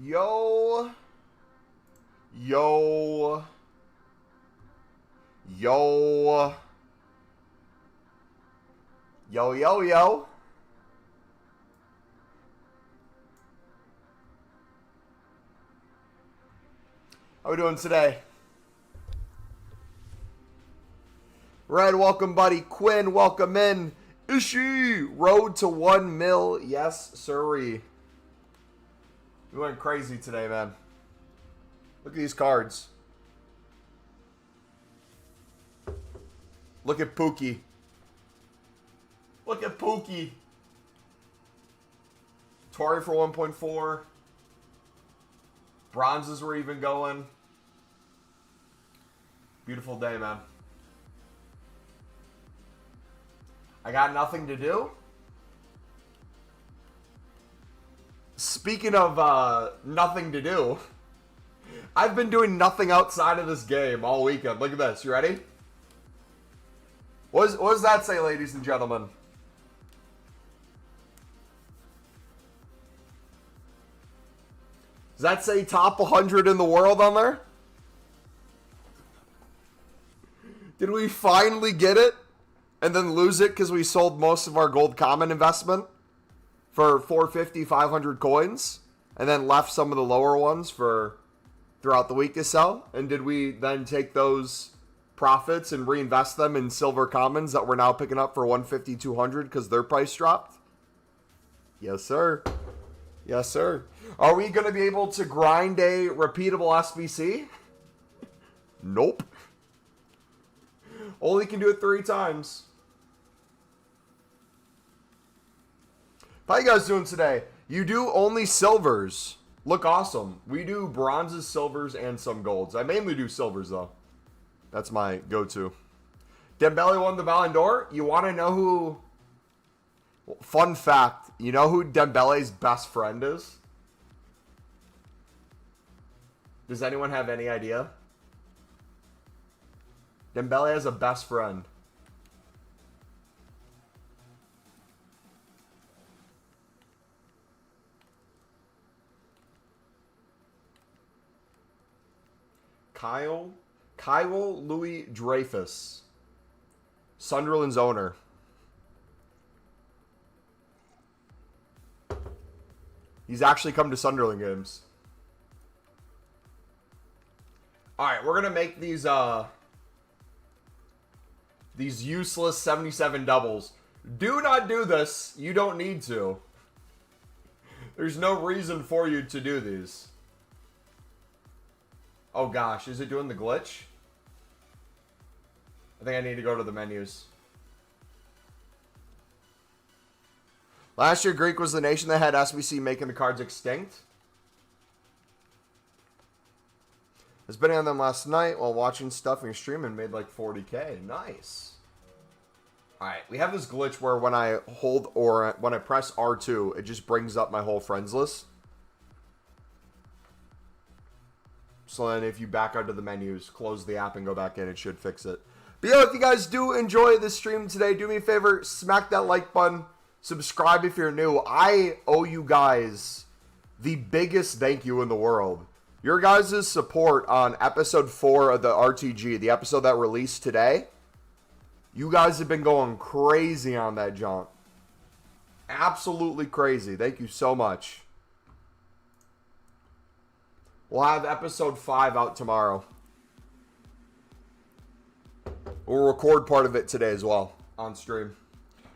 Yo. Yo. Yo. Yo, yo, yo. How we doing today? Red, welcome, buddy. Quinn, welcome in. Ishi, road to 1 mil. Yes, sirree. We went crazy today, man. Look at these cards. Look at Pookie. Look at Pookie. Tori for 1.4. Bronzes were even going. Beautiful day, man. I got nothing to do. Speaking of nothing to do, I've been doing nothing outside of this game all weekend. Look at this. You ready? What does that say, ladies and gentlemen? Does that say top 100 in the world on there? Did we finally get it and then lose it because we sold most of our gold common investment for 450, 500 coins and then left some of the lower ones for throughout the week to sell? And did we then take those profits and reinvest them in silver commons that we're now picking up for 150, 200 because their price dropped? Yes, sir. Yes, sir. Are we going to be able to grind a repeatable SBC? Nope. Only can do it 3 times. How you guys doing today? You do only silvers. Look awesome. We do bronzes, silvers, and some golds. I mainly do silvers, though. That's my go-to. Dembele won the Ballon d'Or. You want to know who... Fun fact, you know who Dembele's best friend is? Does anyone have any idea? Dembele has a best friend. Kyle Louis Dreyfus, Sunderland's owner. He's actually come to Sunderland games. All right, we're going to make these useless 77 doubles. Do not do this. You don't need to. There's no reason for you to do these. Oh gosh, is it doing the glitch? I think I need to go to the menus. Last year, Greek was the nation that had SBC making the cards extinct. I was betting on them last night while watching stuff in your stream and made like 40K. Nice. Alright, we have this glitch where when I hold or when I press R2, it just brings up my whole friends list. So then if you back out to the menus, close the app and go back in, it should fix it. But yo, if you guys do enjoy this stream today, do me a favor, smack that like button. Subscribe if you're new. I owe you guys the biggest thank you in the world. Your guys' support on episode 4 of the RTG, the episode that released today. You guys have been going crazy on that junk. Absolutely crazy. Thank you so much. We'll have episode 5 out tomorrow. We'll record part of it today as well on stream.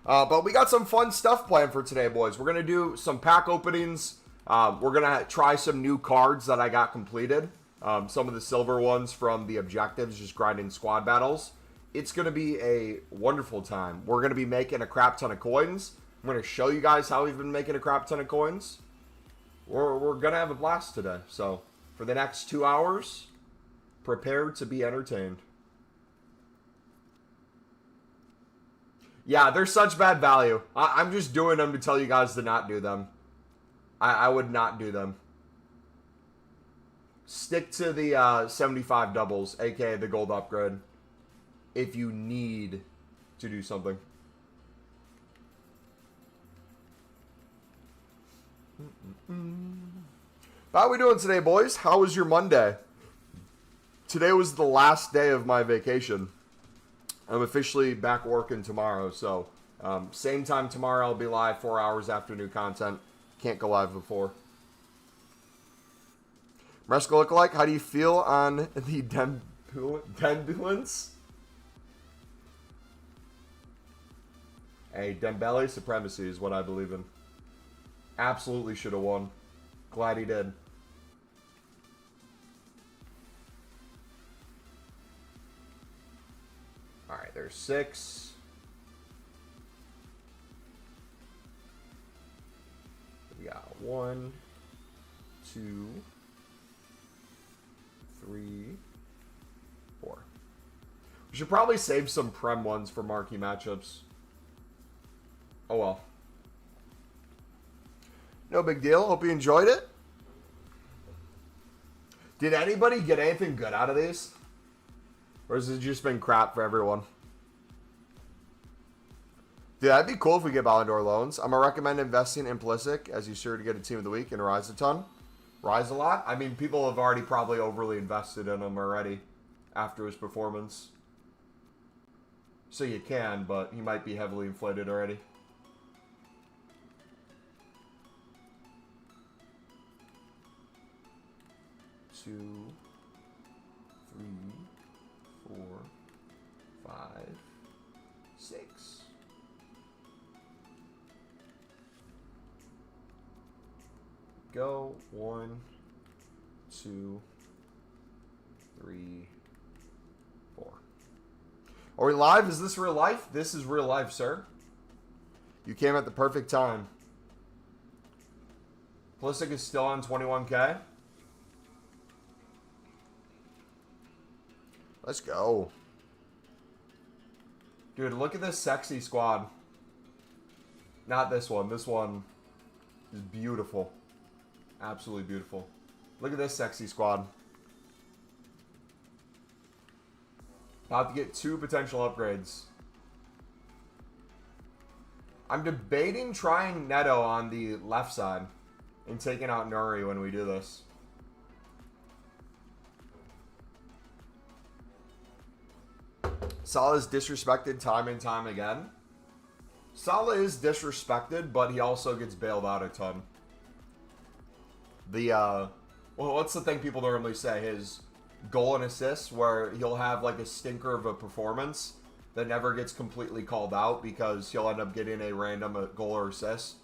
But we got some fun stuff planned for today, boys. We're going to do some pack openings. We're going to try some new cards that I got completed. Some of the silver ones from the objectives, just grinding squad battles. It's going to be a wonderful time. We're going to be making a crap ton of coins. I'm going to show you guys how we've been making a crap ton of coins. We're going to have a blast today. So for the next 2 hours, prepare to be entertained. Yeah, they're such bad value. I'm just doing them to tell you guys to not do them. I would not do them. Stick to the 75 doubles, aka the gold upgrade, if you need to do something. How are we doing today, boys? How was your Monday? Today was the last day of my vacation. I'm officially back working tomorrow, so same time tomorrow I'll be live 4 hours after new content. Can't go live before. Mresco lookalike, how do you feel on the Dembulance? Hey, Dembele supremacy is what I believe in. Absolutely should have won. Glad he did. Alright, there's 6. We got 1, 2, 3, 4. We should probably save some Prem ones for marquee matchups. Oh well. No big deal. Hope you enjoyed it. Did anybody get anything good out of these? Or has it just been crap for everyone? Dude, that'd be cool if we get Ballon d'Or loans. I'm going to recommend investing in Pulisic as you're sure to get a team of the week and Rise a ton. Rise a lot? I mean, people have already probably overly invested in him already after his performance. So you can, but he might be heavily inflated already. Two, 3, 4, 5, 6. Go. 1, 2, 3, 4. Are we live? Is this real life? This is real life, sir. You came at the perfect time. Pulisic is still on 21K. Let's go. Dude, look at this sexy squad. Not this one. This one is beautiful. Absolutely beautiful. Look at this sexy squad. About to get 2 potential upgrades. I'm debating trying Neto on the left side and taking out Nuri when we do this. Salah is disrespected time and time again. Salah is disrespected, but he also gets bailed out a ton. Well, what's the thing people normally say? His goal and assists, where he'll have like a stinker of a performance that never gets completely called out because he'll end up getting a random goal or assist.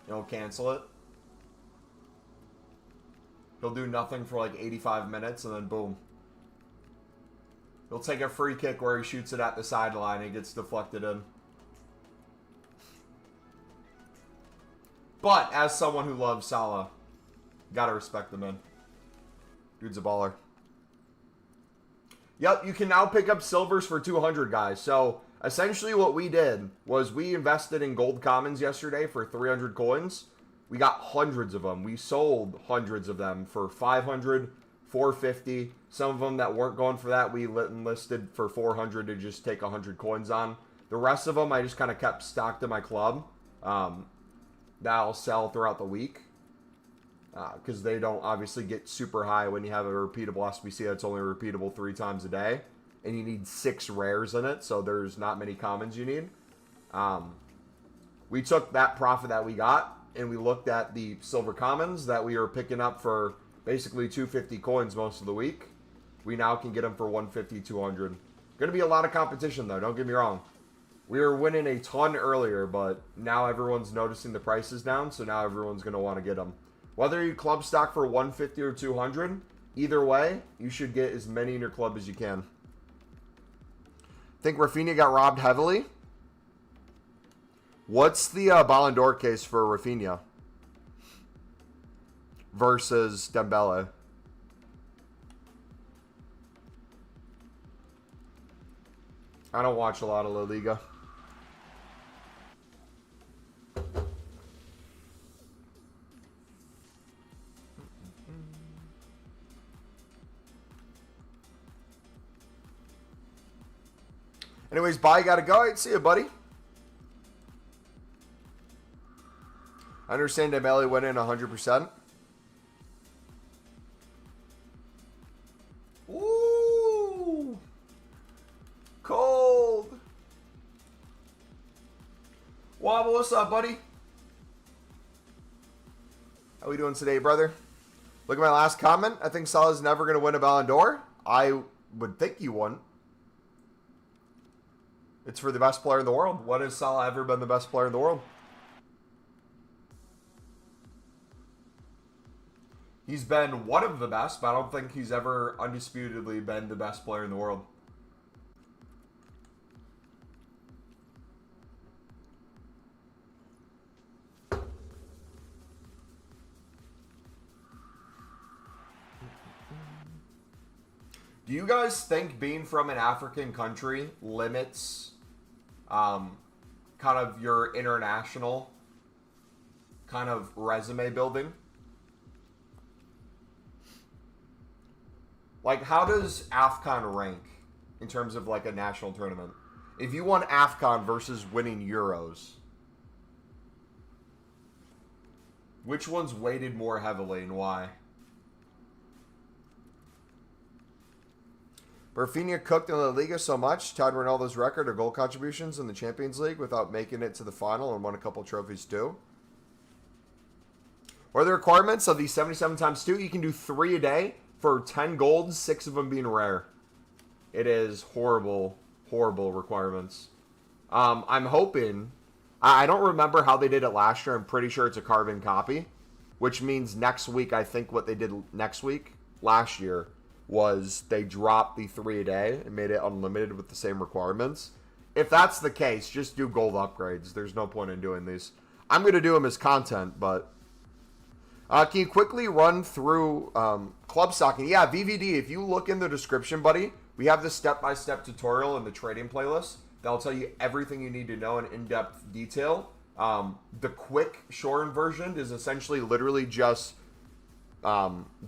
He'll cancel it. He'll do nothing for like 85 minutes and then boom. He'll take a free kick where he shoots it at the sideline and it gets deflected in. But as someone who loves Salah, gotta respect the man. Dude's a baller. Yep, you can now pick up silvers for 200, guys. So essentially what we did was we invested in gold commons yesterday for 300 coins. We got hundreds of them. We sold hundreds of them for 500, 450. Some of them that weren't going for that, we enlisted for 400 to just take 100 coins on. The rest of them, I just kind of kept stocked in my club. That I'll sell throughout the week. Because they don't obviously get super high when you have a repeatable SBC that's only repeatable 3 times a day. And you need 6 rares in it, so there's not many commons you need. We took that profit that we got, and we looked at the silver commons that we were picking up for basically 250 coins most of the week. We now can get them for 150, 200. Going to be a lot of competition, though. Don't get me wrong. We were winning a ton earlier, but now everyone's noticing the prices down, so now everyone's going to want to get them. Whether you club stock for 150 or 200, either way, you should get as many in your club as you can. Think Rafinha got robbed heavily? What's the Ballon d'Or case for Rafinha versus Dembele? I don't watch a lot of La Liga. Anyways, bye. Gotta go. All right, see you, buddy. I understand Dembele went in 100%. Wobble, what's up, buddy? How we doing today, brother? Look at my last comment. I think Salah's never going to win a Ballon d'Or. I would think you wouldn't. It's for the best player in the world. When has Salah ever been the best player in the world? He's been one of the best, but I don't think he's ever undisputedly been the best player in the world. Do you guys think being from an African country limits kind of your international kind of resume building? Like, how does AFCON rank in terms of like a national tournament? If you won AFCON versus winning Euros, which one's weighted more heavily and why? Rafinha cooked in La Liga so much, tied Ronaldo's record of goal contributions in the Champions League without making it to the final and won a couple trophies too. What are the requirements of these 77 times 2? You can do 3 a day for 10 golds, 6 of them being rare. It is horrible, horrible requirements. I'm hoping... I don't remember how they did it last year. I'm pretty sure it's a carbon copy, which means next week, I think what they did next week, last year, was they dropped the 3 a day and made it unlimited with the same requirements. If that's the case, just do gold upgrades. There's no point in doing these. I'm going to do them as content, but... can you quickly run through club stocking? Yeah, VVD, if you look in the description, buddy, we have the step-by-step tutorial in the trading playlist. That'll tell you everything you need to know in in-depth detail. The quick shortened version is essentially literally just...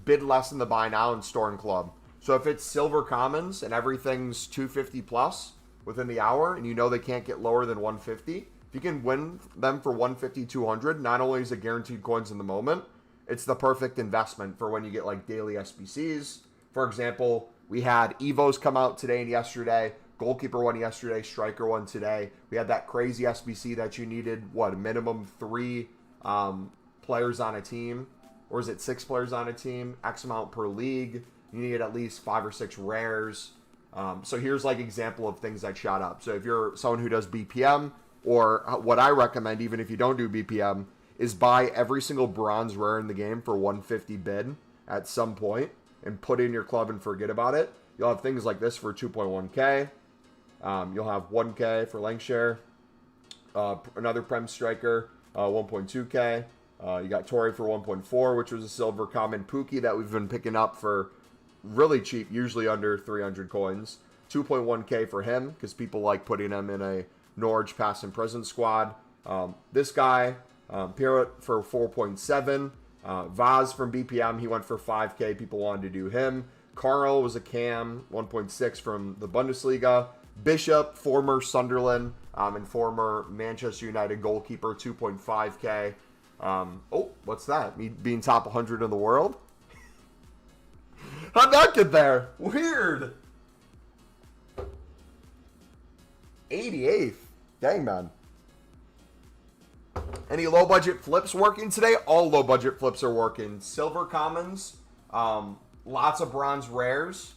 bid less in the buy now and store in club. So if it's silver commons and everything's 250 plus within the hour and you know they can't get lower than 150, if you can win them for 150, 200, not only is it guaranteed coins in the moment, it's the perfect investment for when you get like daily SBCs. For example, we had Evos come out today and yesterday, goalkeeper one yesterday, striker one today. We had that crazy SBC that you needed, what, a minimum 3 players on a team. Or is it 6 players on a team? X amount per league. You need at least 5 or 6 rares. So here's like example of things that shot up. So if you're someone who does BPM, or what I recommend, even if you don't do BPM, is buy every single bronze rare in the game for 150 bid at some point and put in your club and forget about it. You'll have things like this for 2.1k. You'll have 1k for Lancashire. Another Prem striker, 1.2k. You got Torre for 1.4, which was a silver common Pookie that we've been picking up for really cheap, usually under 300 coins. 2.1k for him, because people like putting him in a Norwich past and present squad. This guy, Pirot for 4.7. Vaz from BPM, he went for 5k. People wanted to do him. Carl was a cam, 1.6 from the Bundesliga. Bishop, former Sunderland and former Manchester United goalkeeper, 2.5k. Oh, what's that? Me being top 100 in the world? How'd that get there? Weird. 88th. Dang, man. Any low budget flips working today? All low budget flips are working. Silver commons, lots of bronze rares,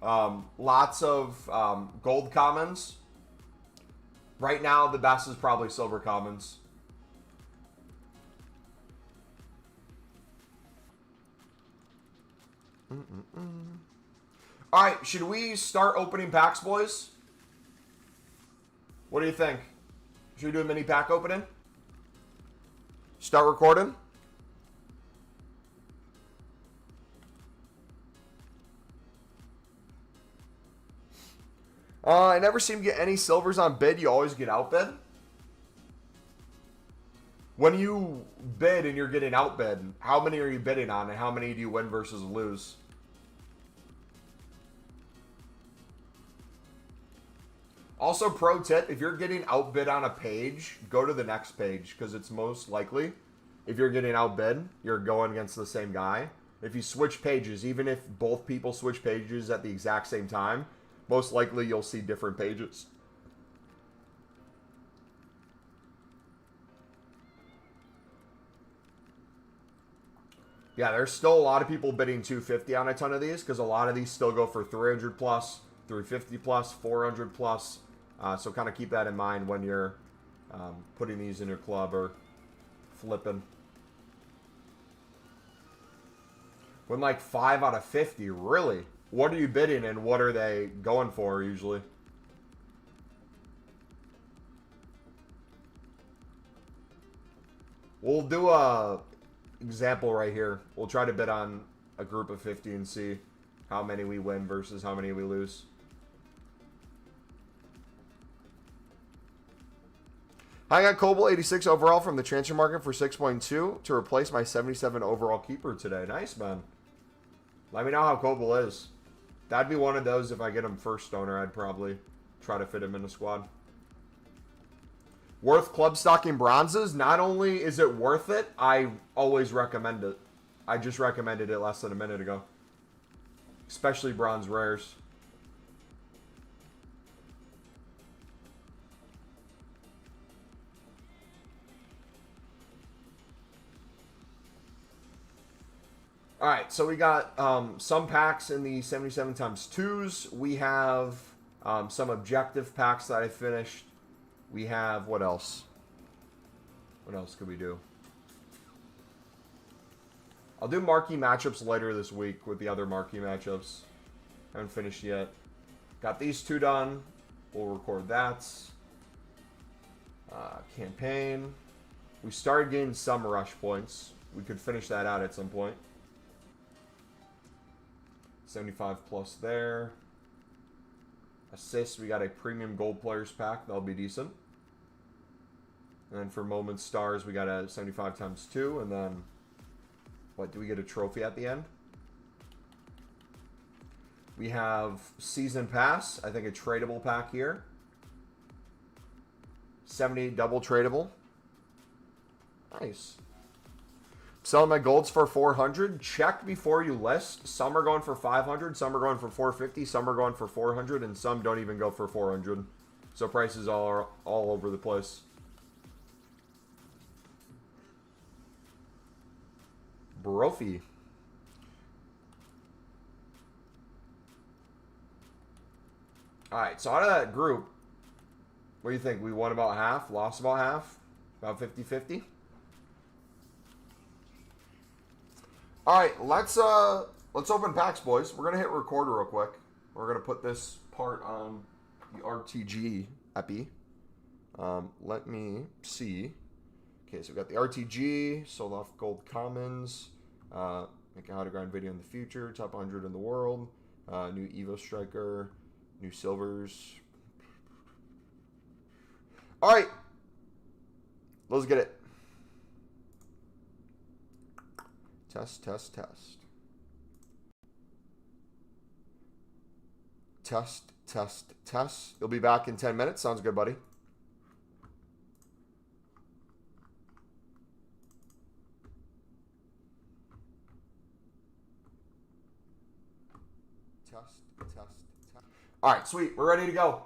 lots of gold commons. Right now, the best is probably silver commons. All right, should we start opening packs, boys? What do you think? Should we do a mini pack opening? Start recording? I never seem to get any silvers on bid. You always get outbid. When you bid and you're getting outbid, how many are you bidding on and how many do you win versus lose? Also, pro tip, if you're getting outbid on a page, go to the next page because it's most likely, if you're getting outbid, you're going against the same guy. If you switch pages, even if both people switch pages at the exact same time, most likely you'll see different pages. Yeah, there's still a lot of people bidding 250 on a ton of these because a lot of these still go for 300 plus, 350 plus, 400 plus. So kind of keep that in mind when you're putting these in your club or flipping. When like 5 out of 50, really? What are you bidding and what are they going for usually? We'll do a example right here. We'll try to bid on a group of 50 and see how many we win versus how many we lose. I got Coble 86 overall from the transfer market for 6.2 to replace my 77 overall keeper today. Nice, man. Let me know how Coble is. That'd be one of those if I get him first owner, I'd probably try to fit him in the squad. Worth club stocking bronzes. Not only is it worth it, I always recommend it. I just recommended it less than a minute ago. Especially bronze rares. Alright, so we got some packs in the 77 times 2s. We have some objective packs that I finished. We have, what else? What else could we do? I'll do marquee matchups later this week with the other marquee matchups. Haven't finished yet. Got these 2 done. We'll record that. Campaign. We started getting some rush points. We could finish that out at some point. 75 plus there. Assists, we got a premium gold players pack. That'll be decent. And then for moment stars, we got a 75 times 2. And then, what, do we get a trophy at the end? We have season pass. I think a tradable pack here. 70 double tradable. Nice. Selling my golds for 400. Check before you list. Some are going for 500. Some are going for 450. Some are going for 400. And some don't even go for 400. So prices are all over the place. Brophy. Alright, so out of that group, what do you think? We won about half? Lost about half? About 50-50? Alright, let's open packs, boys. We're gonna hit record real quick. We're gonna put this part on the RTG epi. Let me see. Okay, so we got the RTG, sold off gold commons, make a how to grind video in the future, top 100 in the world, new Evo striker, new silvers. All right, let's get it. Test, test, test. Test, test, test. You'll be back in 10 minutes. Sounds good, buddy. Test, test, test. All right, sweet. We're ready to go.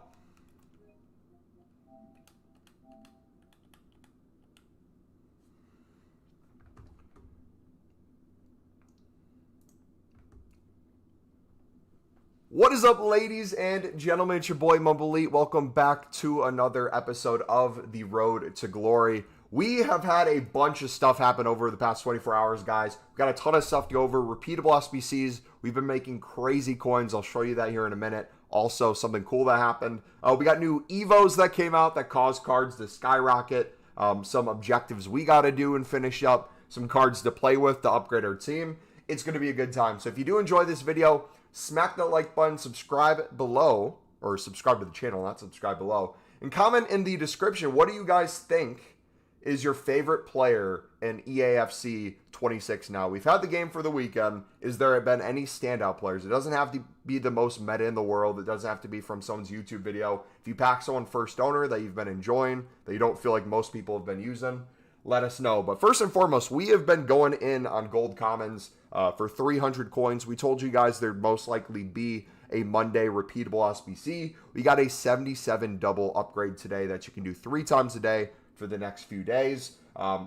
What is up, ladies and gentlemen? It's your boy MumboElite. Welcome back to another episode of The Road to Glory. We have had a bunch of stuff happen over the past 24 hours, guys. We've got a ton of stuff to go over. Repeatable SBCs. We've been making crazy coins. I'll show you that here in a minute. Also, something cool that happened. We got new Evos that came out that caused cards to skyrocket. Some objectives we got to do and finish up. Some cards to play with to upgrade our team. It's going to be a good time. So if you do enjoy this video, smack that like button, subscribe below, or subscribe to the channel, not subscribe below, and comment in the description, what do you guys think is your favorite player in EAFC 26 now? We've had the game for the weekend. Is there been any standout players? It doesn't have to be the most meta in the world. It doesn't have to be from someone's YouTube video. If you pack someone first owner that you've been enjoying, that you don't feel like most people have been using, let us know. But first and foremost, we have been going in on gold commons for 300 coins. We told you guys there'd most likely be a Monday repeatable SBC. We got a 77 double upgrade today that you can do 3 times a day for the next few days.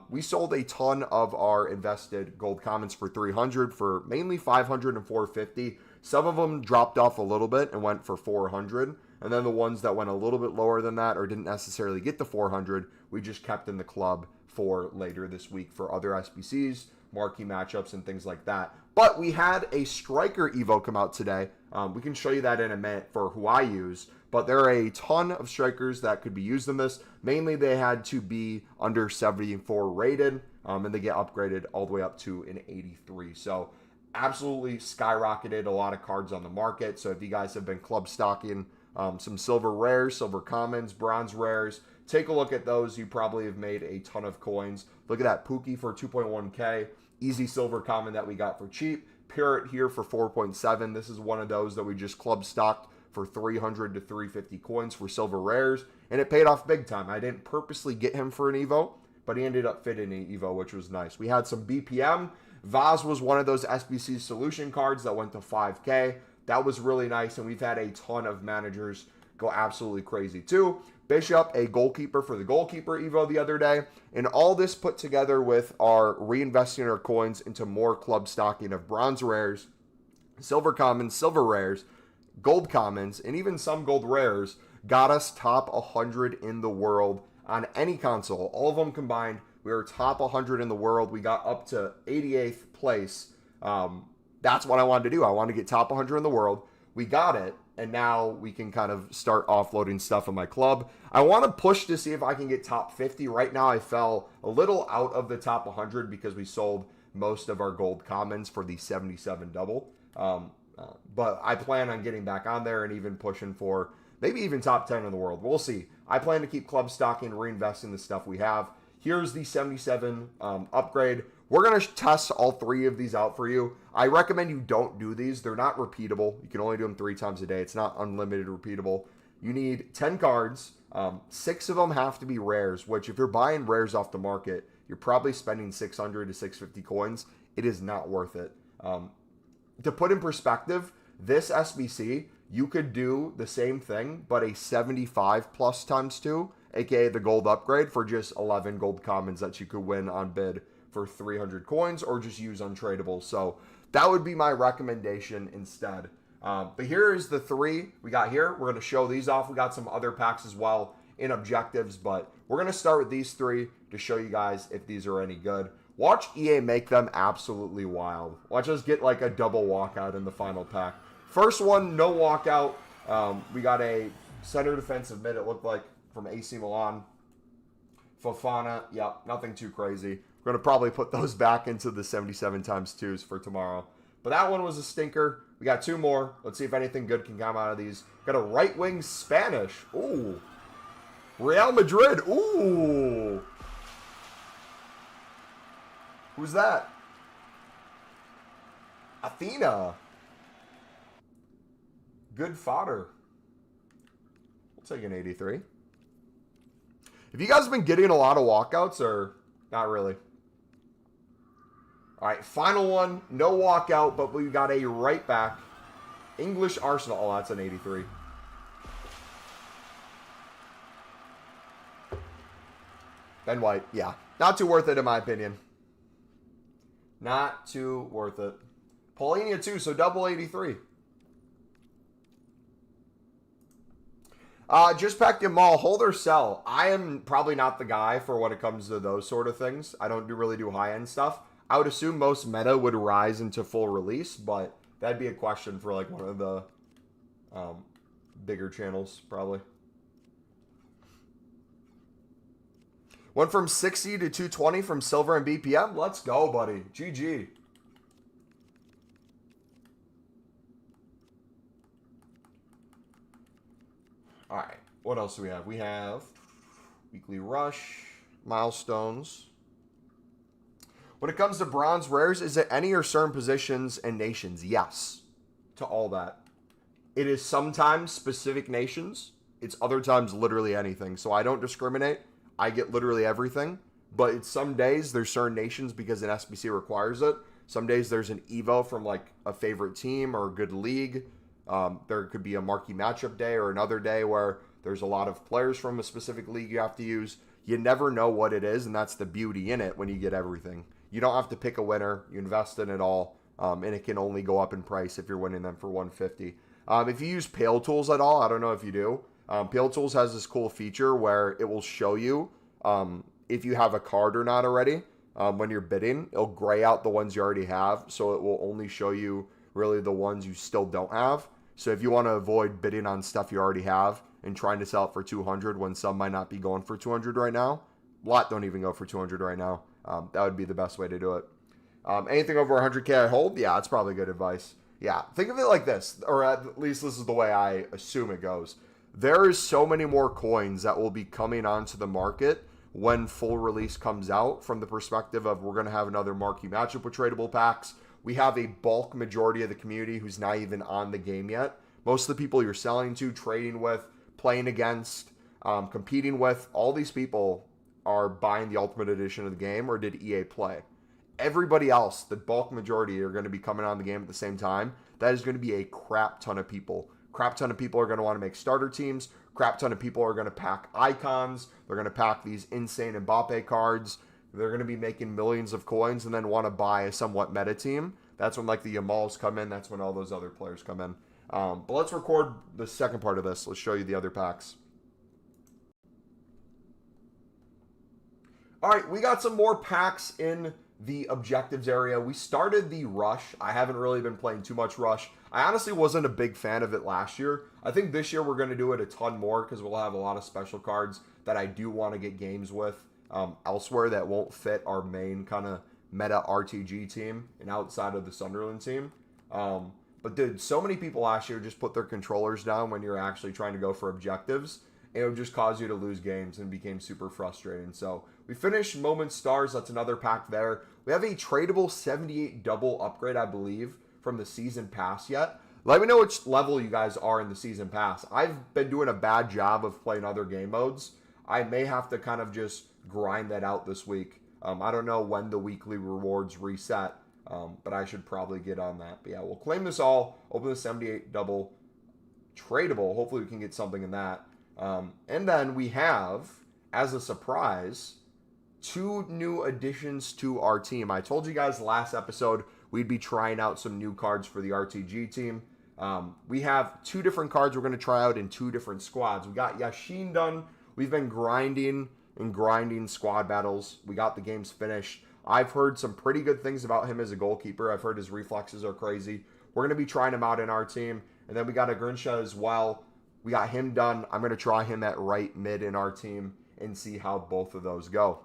We sold a ton of our invested gold commons for 300 for mainly 500 and 450. Some of them dropped off a little bit and went for 400. And then the ones that went a little bit lower than that or didn't necessarily get the 400, we just kept in the club for later this week for other SBCs, marquee matchups, and things like that. But we had a striker Evo come out today. We can show you that in a minute for who I use. But there are a ton of strikers that could be used in this. Mainly, they had to be under 74 rated, and they get upgraded all the way up to an 83. So absolutely skyrocketed a lot of cards on the market. So if you guys have been club stocking some silver rares, silver commons, bronze rares, take a look at those. You probably have made a ton of coins. Look at that Pookie for 2.1K. Easy silver common that we got for cheap. Parrot here for 4.7. This is one of those that we just club stocked for 300 to 350 coins for silver rares. And it paid off big time. I didn't purposely get him for an Evo, but he ended up fitting an Evo, which was nice. We had some BPM. Vaz was one of those SBC solution cards that went to 5K. That was really nice, and we've had a ton of managers go absolutely crazy too. Bishop, a goalkeeper for the goalkeeper Evo the other day. And all this put together with our reinvesting our coins into more club stocking of bronze rares, silver commons, silver rares, gold commons, and even some gold rares got us top 100 in the world on any console. All of them combined, we were top 100 in the world. We got up to 88th place. That's what I wanted to do. I wanted to get top 100 in the world. We got it, and now we can kind of start offloading stuff in my club. I want to push to see if I can get top 50. Right now, I fell a little out of the top 100 because we sold most of our gold commons for the 77 double. But I plan on getting back on there and even pushing for maybe even top 10 in the world. We'll see. I plan to keep club stocking, reinvesting the stuff we have. Here's the 77 upgrade. We're going to test all three of these out for you. I recommend you don't do these. They're not repeatable. You can only do them 3 times a day. It's not unlimited repeatable. You need 10 cards. 6 of them have to be rares, which if you're buying rares off the market, you're probably spending 600 to 650 coins. It is not worth it. To put in perspective, this SBC, you could do the same thing, but a 75 plus times 2, aka the gold upgrade, for just 11 gold commons that you could win on bid for 300 coins or just use untradeable. So that would be my recommendation instead. But here is the 3 we got here. We're going to show these off. We got some other packs as well in objectives, but we're going to start with these 3 to show you guys if these are any good. Watch EA make them absolutely wild. Watch us get like a double walkout in the final pack. First one, no walkout. We got a center defensive mid, it looked like, from AC Milan. Fofana, yep, nothing too crazy. We're going to probably put those back into the 77 times 2s for tomorrow. But that one was a stinker. We got 2 more. Let's see if anything good can come out of these. Got a right wing Spanish. Ooh. Real Madrid. Ooh. Who's that? Athena. Good fodder. We'll take an 83. Have you guys been getting a lot of walkouts or not really? All right, final one. No walkout, but we got a right back. English Arsenal. Oh, that's an 83. Ben White. Yeah, not too worth it in my opinion. Not too worth it. Paulinia too, so double 83. Just packed him all. Hold or sell. I am probably not the guy for when it comes to those sort of things. I don't really do high-end stuff. I would assume most meta would rise into full release, but that'd be a question for like one of the bigger channels, probably. Went from 60 to 220 from silver and BPM. Let's go, buddy. GG. All right. What else do we have? We have weekly rush, milestones. When it comes to bronze rares, is it any or certain positions and nations? Yes, to all that. It is sometimes specific nations. It's other times literally anything. So I don't discriminate. I get literally everything. But it's some days there's certain nations because an SBC requires it. Some days there's an Evo from like a favorite team or a good league. There could be a marquee matchup day or another day where there's a lot of players from a specific league you have to use. you never know what it is, and that's the beauty in it when you get everything. You don't have to pick a winner. You invest in it all, and it can only go up in price if you're winning them for 150. If you use Pale Tools at all, I don't know if you do. Pale Tools has this cool feature where it will show you if you have a card or not already. When you're bidding, it'll gray out the ones you already have, so it will only show you really the ones you still don't have. So if you want to avoid bidding on stuff you already have and trying to sell it for 200 when some might not be going for 200 right now, a lot don't even go for 200 right now. That would be the best way to do it. Anything over 100K I hold? Yeah, that's probably good advice. Yeah, think of it like this, or at least this is the way I assume it goes. There is so many more coins that will be coming onto the market when full release comes out, from the perspective of we're going to have another marquee matchup with tradable packs. We have a bulk majority of the community who's not even on the game yet. Most of the people you're selling to, trading with, playing against, competing with, all these people are buying the Ultimate Edition of the game or did EA play. Everybody else, the bulk majority, are going to be coming on the game at the same time. That is going to be a crap ton of people. Crap ton of people are going to want to make starter teams. Crap ton of people are going to pack icons. They're going to pack these insane Mbappe cards. They're going to be making millions of coins and then want to buy a somewhat meta team. That's when like the Yamals come in. That's when all those other players come in. But let's record the second part of this. Let's show you the other packs. All right, we got some more packs in the objectives area. We started the Rush. I haven't really been playing too much Rush. I honestly wasn't a big fan of it last year. I think this year we're going to do it a ton more because we'll have a lot of special cards that I do want to get games with elsewhere that won't fit our main kind of meta RTG team and outside of the Sunderland team. But dude, so many people last year just put their controllers down when you're actually trying to go for objectives. It would just cause you to lose games and became super frustrating. So we finished Moment Stars. That's another pack there. We have a tradable 78 double upgrade, I believe, from the season pass yet. Let me know which level you guys are in the season pass. I've been doing a bad job of playing other game modes. I may have to kind of just grind that out this week. I don't know when the weekly rewards reset, but I should probably get on that. But yeah, we'll claim this all, open the 78 double tradable. Hopefully we can get something in that. And then we have, as a surprise, 2 new additions to our team. I told you guys last episode we'd be trying out some new cards for the RTG team. We have 2 different cards we're going to try out in 2 different squads. We got Yashin done. We've been grinding squad battles. We got the games finished. I've heard some pretty good things about him as a goalkeeper. I've heard his reflexes are crazy. We're going to be trying him out in our team. And then we got a Grinsha as well. We got him done. I'm going to try him at right mid in our team and see how both of those go.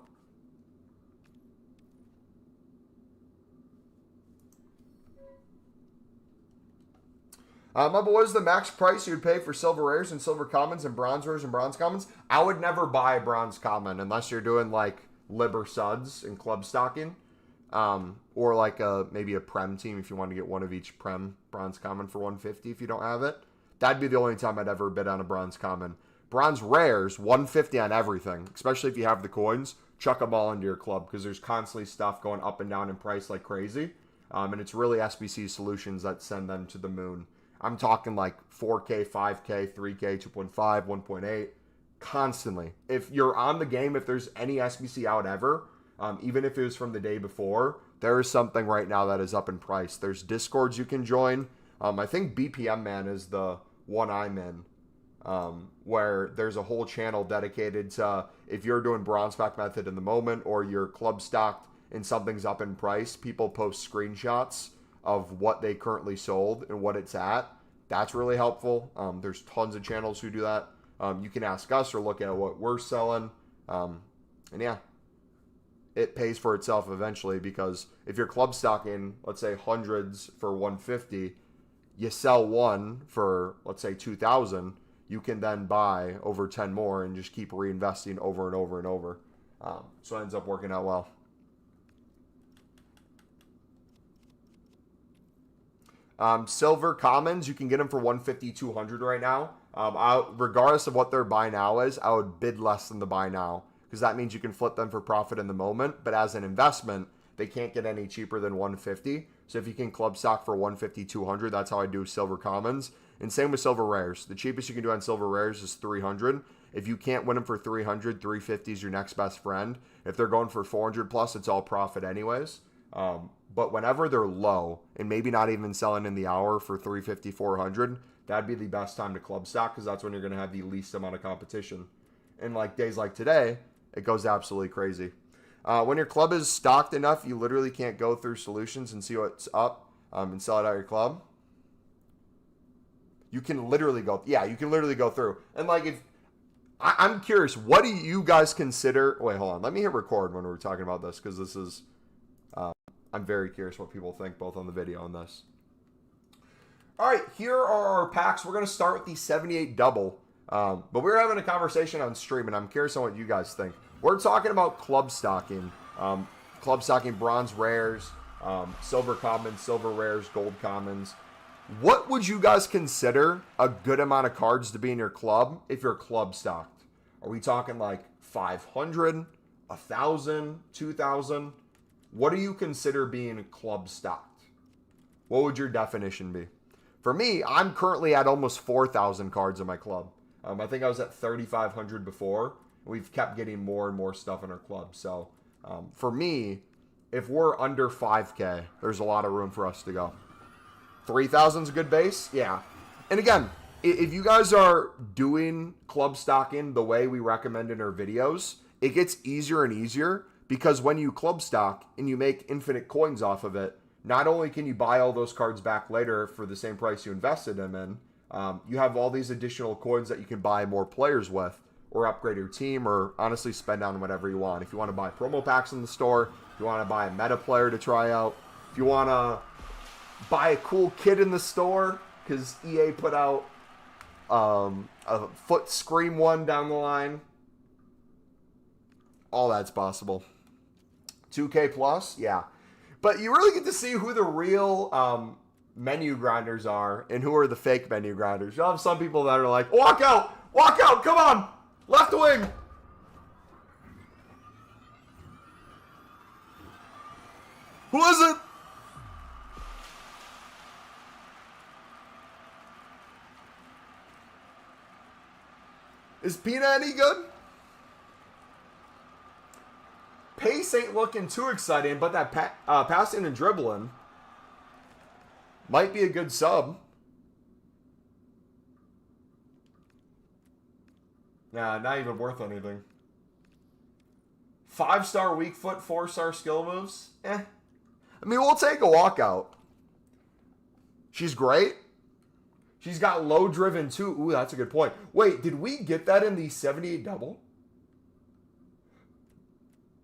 Mumbo, what is the max price you would pay for silver rares and silver commons and bronze rares and bronze commons? I would never buy a bronze common unless you're doing like Liber Suds and club stocking. Or like maybe a Prem team if you want to get one of each Prem bronze common for 150 if you don't have it. That'd be the only time I'd ever bid on a bronze common. Bronze rares, 150 on everything, especially if you have the coins. Chuck them all into your club because there's constantly stuff going up and down in price like crazy. And it's really SBC solutions that send them to the moon. I'm talking like 4K, 5K, 3K, 2.5, 1.8, constantly. If you're on the game, if there's any SBC out ever, even if it was from the day before, there is something right now that is up in price. There's Discords you can join. I think BPM Man is the one I'm in, where there's a whole channel dedicated to if you're doing bronze pack method in the moment or you're club stocked and something's up in price, people post screenshots of what they currently sold and what it's at. That's really helpful. There's tons of channels who do that. You can ask us or look at what we're selling. And yeah, it pays for itself eventually because if you're club stocking, let's say hundreds for 150, you sell one for, let's say, 2,000, you can then buy over 10 more and just keep reinvesting over and over and over. So it ends up working out well. Silver commons, you can get them for 150, 200 right now. Regardless of what their buy now is, I would bid less than the buy now because that means you can flip them for profit in the moment. But as an investment, they can't get any cheaper than 150. So if you can club stock for 150, 200, that's how I do silver commons. And same with silver rares. The cheapest you can do on silver rares is 300. If you can't win them for 300, 350 is your next best friend. If they're going for 400 plus, it's all profit anyways. But whenever they're low and maybe not even selling in the hour for 350, 400, that'd be the best time to club stock because that's when you're going to have the least amount of competition. And like days like today, it goes absolutely crazy. When your club is stocked enough, you literally can't go through solutions and see what's up and sell it out your club. You can literally go, you can literally go through. And like if, I'm curious, what do you guys consider, wait, hold on, let me hit record when we're talking about this because this is, I'm very curious what people think both on the video and this. All right, here are our packs. We're going to start with the 78 double, but we're having a conversation on stream and I'm curious on what you guys think. We're talking about club stocking bronze rares, silver commons, silver rares, gold commons. What would you guys consider a good amount of cards to be in your club if you're club stocked? Are we talking like 500, 1,000, 2,000? What do you consider being club stocked? What would your definition be? For me, I'm currently at almost 4,000 cards in my club. I think I was at 3,500 before. We've kept getting more and more stuff in our club. So for me, if we're under 5K, there's a lot of room for us to go. 3,000 is a good base? Yeah. And again, if you guys are doing club stocking the way we recommend in our videos, it gets easier and easier because when you club stock and you make infinite coins off of it, not only can you buy all those cards back later for the same price you invested them in, you have all these additional coins that you can buy more players with or upgrade your team or honestly spend on whatever you want. If you want to buy promo packs in the store, if you want to buy a meta player to try out, if you want to buy a cool kid in the store because EA put out a Foot Scream one down the line. All that's possible. 2K plus, yeah. But you really get to see who the real menu grinders are and who are the fake menu grinders. You'll have some people that are like, walk out, come on, left wing. Who is it? Is Pina any good? Pace ain't looking too exciting, but that passing and dribbling might be a good sub. Nah, not even worth anything. 5-star weak foot, 4-star skill moves. I mean, we'll take a walkout. She's great. She's got low driven too. Ooh, that's a good point. Wait, did we get that in the 78 double?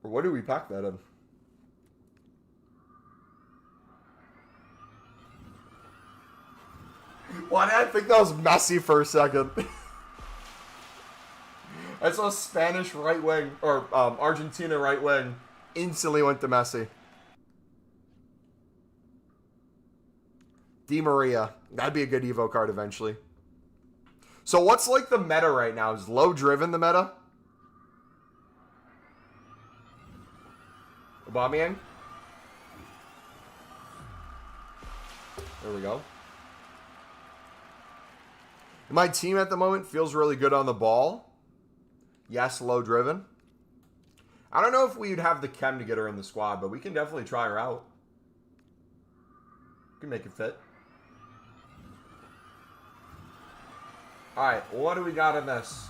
Or what did we pack that in? Why did I think that was Messi for a second? I saw Spanish right wing, or Argentina right wing. Instantly went to Messi. Di Maria. That'd be a good Evo card eventually. So what's like the meta right now? Is low driven the meta? Aubameyang? There we go. My team at the moment feels really good on the ball. Yes, low driven. I don't know if we'd have the chem to get her in the squad, but we can definitely try her out. We can make it fit. Alright, what do we got in this?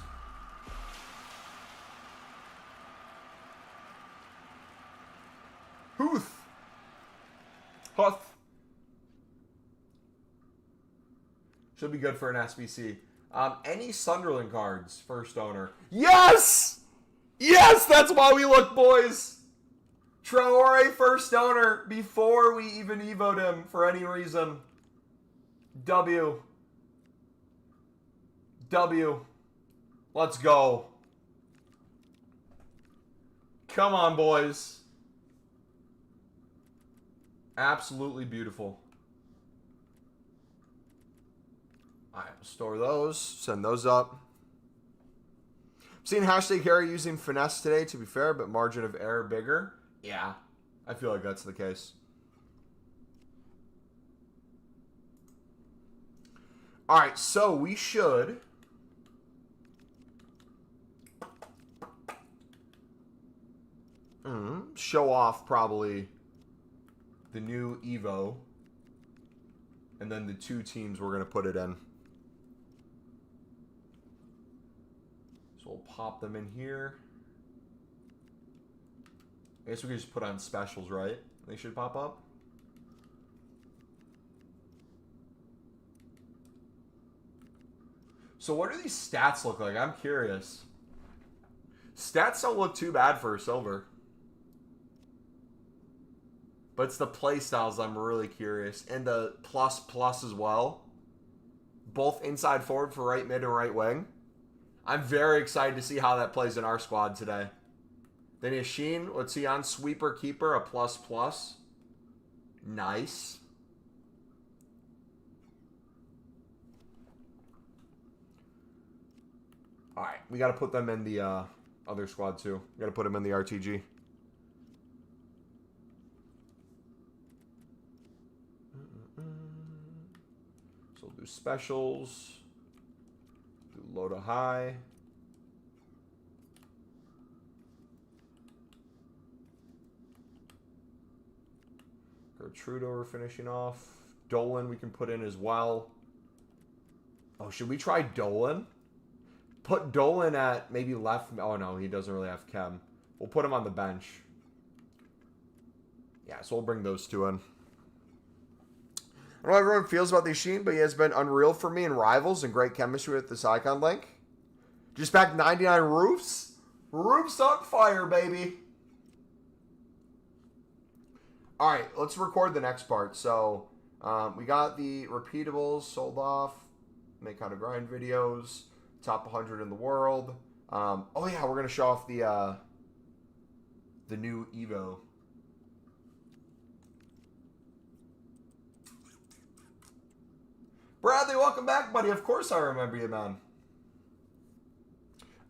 Huth. Should be good for an SBC. Any Sunderland cards, first owner. Yes! Yes, that's why we look, boys. Traore, first owner, before we even evoed him for any reason. W. Let's go. Come on, boys. Absolutely beautiful. All right, store those. Send those up. I've seen hashtag Harry using finesse today, to be fair, but margin of error bigger. Yeah, I feel like that's the case. All right, so we should show off probably the new Evo and then the two teams we're going to put it in. So we'll pop them in here. I guess we could just put on specials, right? They should pop up. So what do these stats look like? I'm curious. Stats don't look too bad for a silver. But it's the play styles I'm really curious. And the plus as well. Both inside forward for right mid and right wing. I'm very excited to see how that plays in our squad today. Then Yashin, what's he on? Sweeper keeper, a plus. Nice. All right, we got to put them in the other squad too. We got to put them in the RTG. So we'll do specials. Do low to high. Gertrudo we're finishing off. Dolan we can put in as well. Oh, should we try Dolan? Put Dolan at maybe left. Oh, no, he doesn't really have chem. We'll put him on the bench. Yeah, so we'll bring those two in. I don't know how everyone feels about the Sheen, but he has been unreal for me in Rivals and great chemistry with this icon link. Just back 99 roofs. Roofs on fire, baby. All right, let's record the next part. So we got the repeatables sold off. Make how to grind videos. Top 100 in the world. Oh yeah, we're gonna show off the new Evo. Bradley, welcome back, buddy. Of course I remember you, man.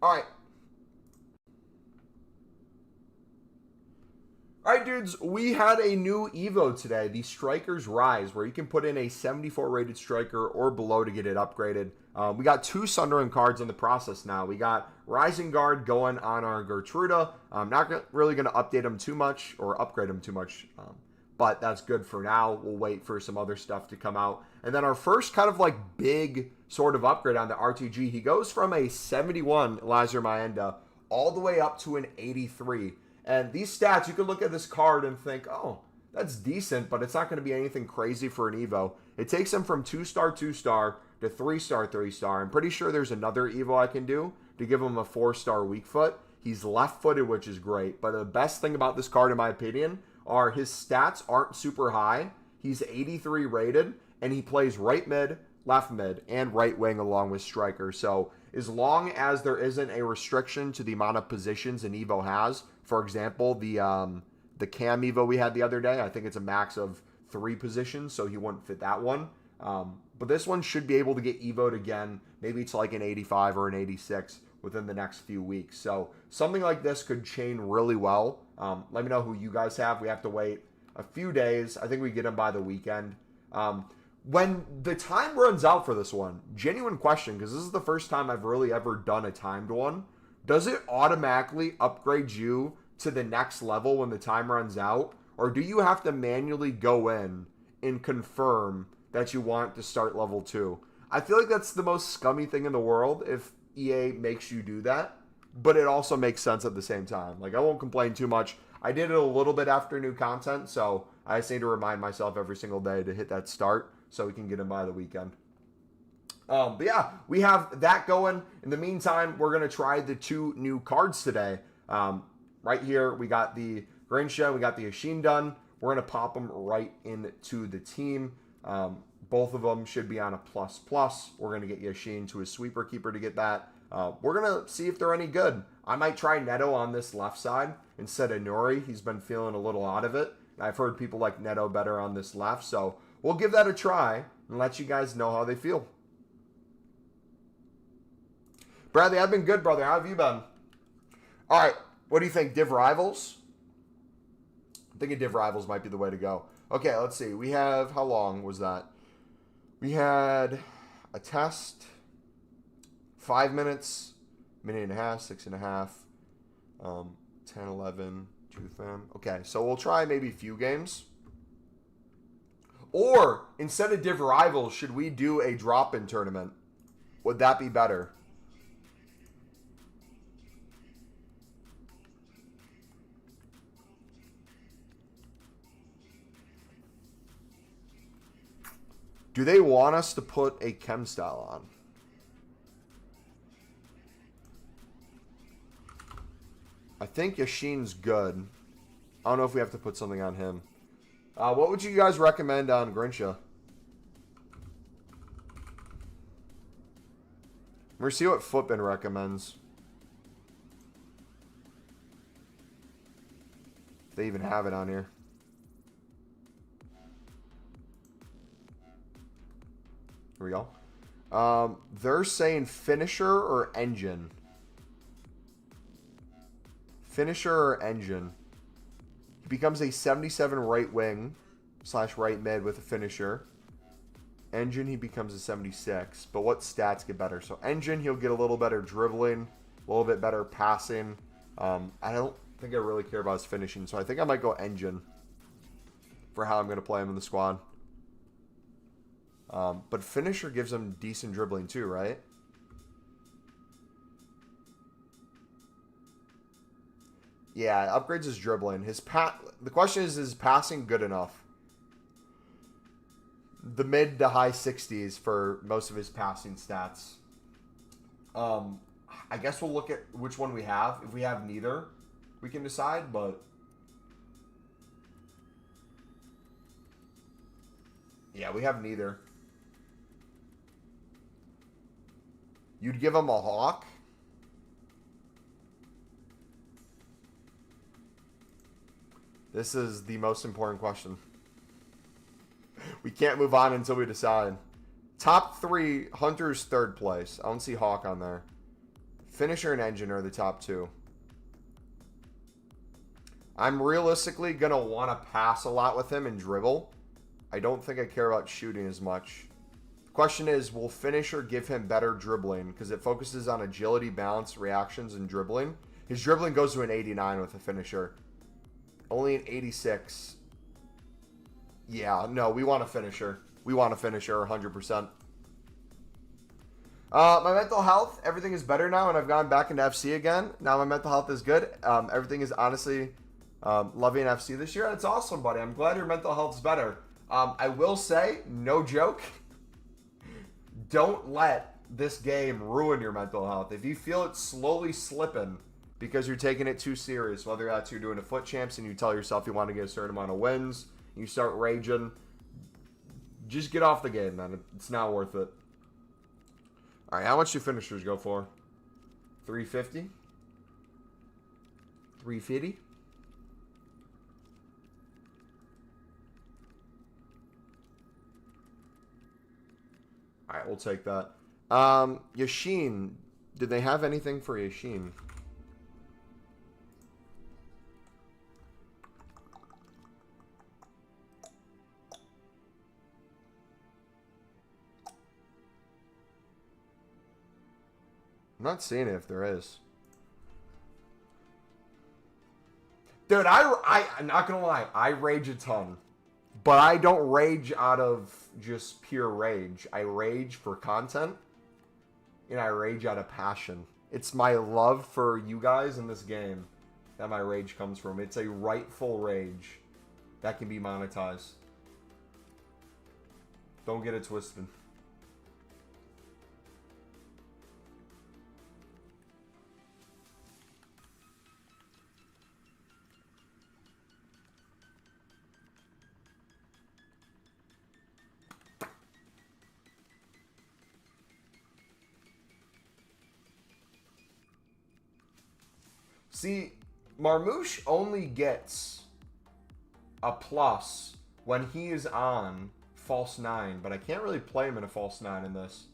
All right. All right, dudes, we had a new Evo today, the Strikers Rise, where you can put in a 74 rated striker or below to get it upgraded. We got two Sunderland cards in the process now. We got Rising Guard going on our Gertruda. I'm not really going to update them too much or upgrade them too much, but that's good for now. We'll wait for some other stuff to come out. And then our first kind of like big sort of upgrade on the RTG, he goes from a 71 Lazar Maenda all the way up to an 83. And these stats, you could look at this card and think, oh, that's decent, but it's not going to be anything crazy for an Evo. It takes him from 2-star, 2-star to 3-star, 3-star. I'm pretty sure there's another Evo I can do to give him a 4-star weak foot. He's left-footed, which is great. But the best thing about this card, in my opinion, are his stats aren't super high. He's 83 rated, and he plays right mid, left mid, and right wing along with striker. So as long as there isn't a restriction to the amount of positions an Evo has, for example, the Cam Evo we had the other day, I think it's a max of 3 positions, so he wouldn't fit that one. But this one should be able to get Evo'd again, maybe to like an 85 or an 86 within the next few weeks. So something like this could chain really well. Let me know who you guys have. We have to wait a few days. I think we get them by the weekend. When the time runs out for this one, genuine question, because this is the first time I've really ever done a timed one. Does it automatically upgrade you to the next level when the time runs out? Or do you have to manually go in and confirm that you want to start level 2? I feel like that's the most scummy thing in the world if EA makes you do that, but it also makes sense at the same time. Like, I won't complain too much. I did it a little bit after new content, so I just need to remind myself every single day to hit that start so we can get them by the weekend. But yeah, we have that going. In the meantime, we're going to try the 2 new cards today. Right here, we got the Grincha, we got the Yashin done. We're going to pop them right into the team. Both of them should be on a plus. We're going to get Yashin to his sweeper keeper to get that. We're going to see if they're any good. I might try Neto on this left side instead of Nuri. He's been feeling a little out of it. I've heard people like Neto better on this left, so we'll give that a try and let you guys know how they feel. Bradley, I've been good, brother. How have you been? All right, what do you think? Div Rivals? I'm thinking Div Rivals might be the way to go. Okay, let's see. We have, how long was that? We had A test. 5 minutes. Minute and a half. 6.5. 10, 11. Truth fam. Okay, so we'll try maybe a few games. Or, instead of Div Rivals, should we do a drop-in tournament? Would that be better? Do they want us to put a chem style on? I think Yashin's good. I don't know if we have to put something on him. What would you guys recommend on Grincha? We're see what Footbin recommends. If they even have it on here. Here we go. They're saying finisher or engine. Finisher or engine. He becomes a 77 right wing / right mid with a finisher. Engine, he becomes a 76. But what stats get better? So engine, he'll get a little better dribbling, a little bit better passing. I don't think I really care about his finishing, so I think I might go engine for how I'm going to play him in the squad. But finisher gives him decent dribbling too, right? Yeah, upgrades his dribbling. The question is his passing good enough? The mid to high 60s for most of his passing stats. I guess we'll look at which one we have. If we have neither, we can decide, but yeah, we have neither. You'd give him a hawk? This is the most important question. We can't move on until we decide. Top 3, Hunter's 3rd place. I don't see Hawk on there. Finisher and Engine are the top 2. I'm realistically going to want to pass a lot with him and dribble. I don't think I care about shooting as much. The question is, will Finisher give him better dribbling? Because it focuses on agility, balance, reactions, and dribbling. His dribbling goes to an 89 with a Finisher. Only an 86. Yeah, no, we want a Finisher. We want a Finisher 100%. My mental health, everything is better now, and I've gone back into FC again. Now my mental health is good. Everything is honestly loving FC this year, and it's awesome, buddy. I'm glad your mental health is better. I will say, no joke, don't let this game ruin your mental health. If you feel it slowly slipping because you're taking it too serious, whether that's you're doing a foot champs and you tell yourself you want to get a certain amount of wins, you start raging, just get off the game, man. It's not worth it. All right, how much do finishers go for? 350? 350? All right, we'll take that. Yashin, did they have anything for Yashin? I'm not seeing it if there is. Dude, I'm not gonna lie, I rage a ton. But I don't rage out of just pure rage. I rage for content. And I rage out of passion. It's my love for you guys in this game that my rage comes from. It's a rightful rage that can be monetized. Don't get it twisted. See, Marmouche only gets a plus when he is on false 9, but I can't really play him in a false 9 in this.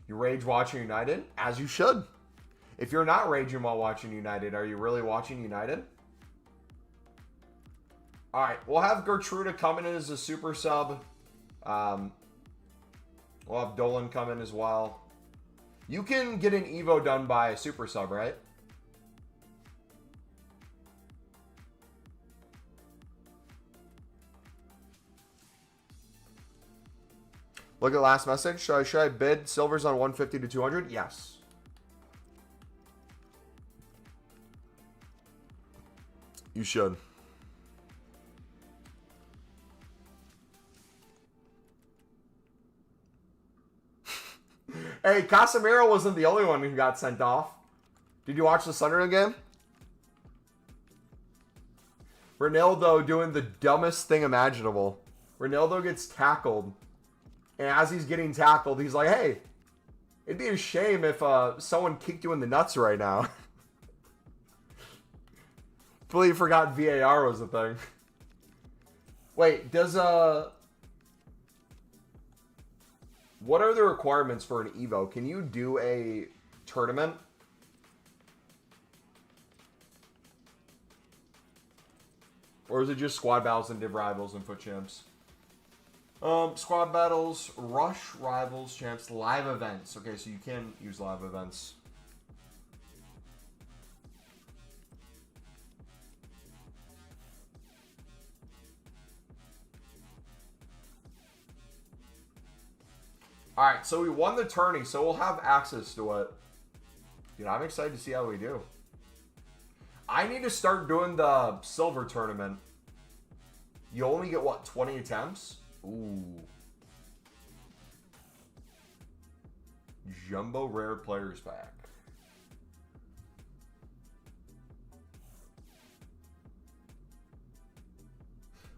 You rage watching United? As you should. If you're not raging while watching United, are you really watching United? All right, we'll have Gertruda come in as a super sub. We'll have Dolan come in as well. You can get an Evo done by a super sub, right? Look at last message. Should I bid silvers on 150 to 200? Yes. You should. Hey, Casemiro wasn't the only one who got sent off. Did you watch the Sunderland game? Ronaldo doing the dumbest thing imaginable. Ronaldo gets tackled. And as he's getting tackled, he's like, hey, it'd be a shame if someone kicked you in the nuts right now. Completely forgot VAR was a thing. Wait, does what are the requirements for an Evo? Can you do a tournament? Or is it just squad battles and div rivals and foot champs? Squad battles, rush, rivals, champs, live events. Okay, so you can use live events. Alright, so we won the tourney, so we'll have access to it. Dude, I'm excited to see how we do. I need to start doing the silver tournament. You only get, what, 20 attempts? Ooh. Jumbo Rare Players Pack.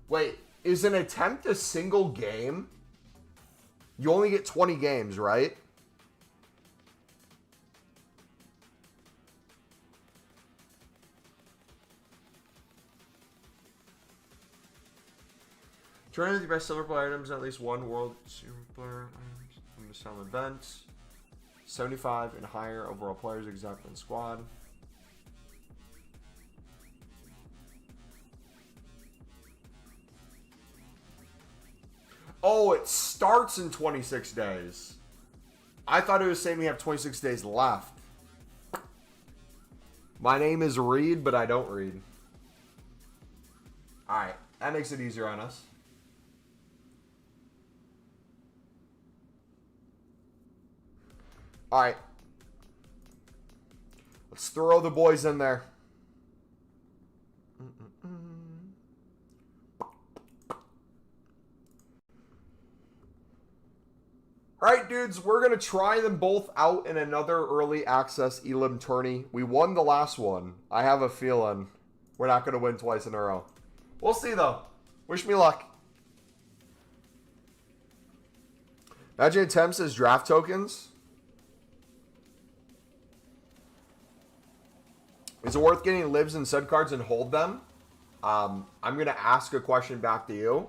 Wait, is an attempt a single game? You only get 20 games, right? Join with the best silver player items, at least one world super player items from the some events. 75 and higher overall players exact in squad. Oh, it starts in 26 days. I thought it was saying we have 26 days left. My name is Reed, but I don't read. Alright, that makes it easier on us. Alright. Let's throw the boys in there. Alright, dudes, we're going to try them both out in another early access Elim tourney. We won the last one. I have a feeling we're not going to win twice in a row. We'll see, though. Wish me luck. Imagine attempts as draft tokens. Is it worth getting libs and sud cards and hold them? I'm going to ask a question back to you.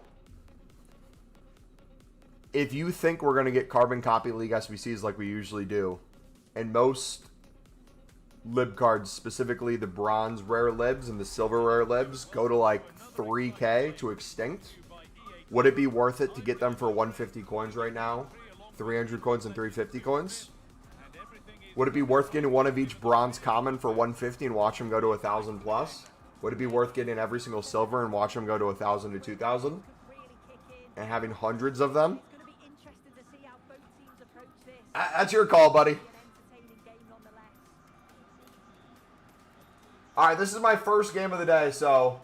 If you think we're going to get carbon copy league SBCs like we usually do, and most lib cards, specifically the bronze rare libs and the silver rare libs, go to like 3K to extinct, would it be worth it to get them for 150 coins right now? 300 coins and 350 coins? Would it be worth getting one of each bronze common for 150 and watch them go to 1,000 plus? Would it be worth getting every single silver and watch them go to 1,000 to 2,000? And having hundreds of them? That's your call, buddy. Alright, this is my first game of the day, so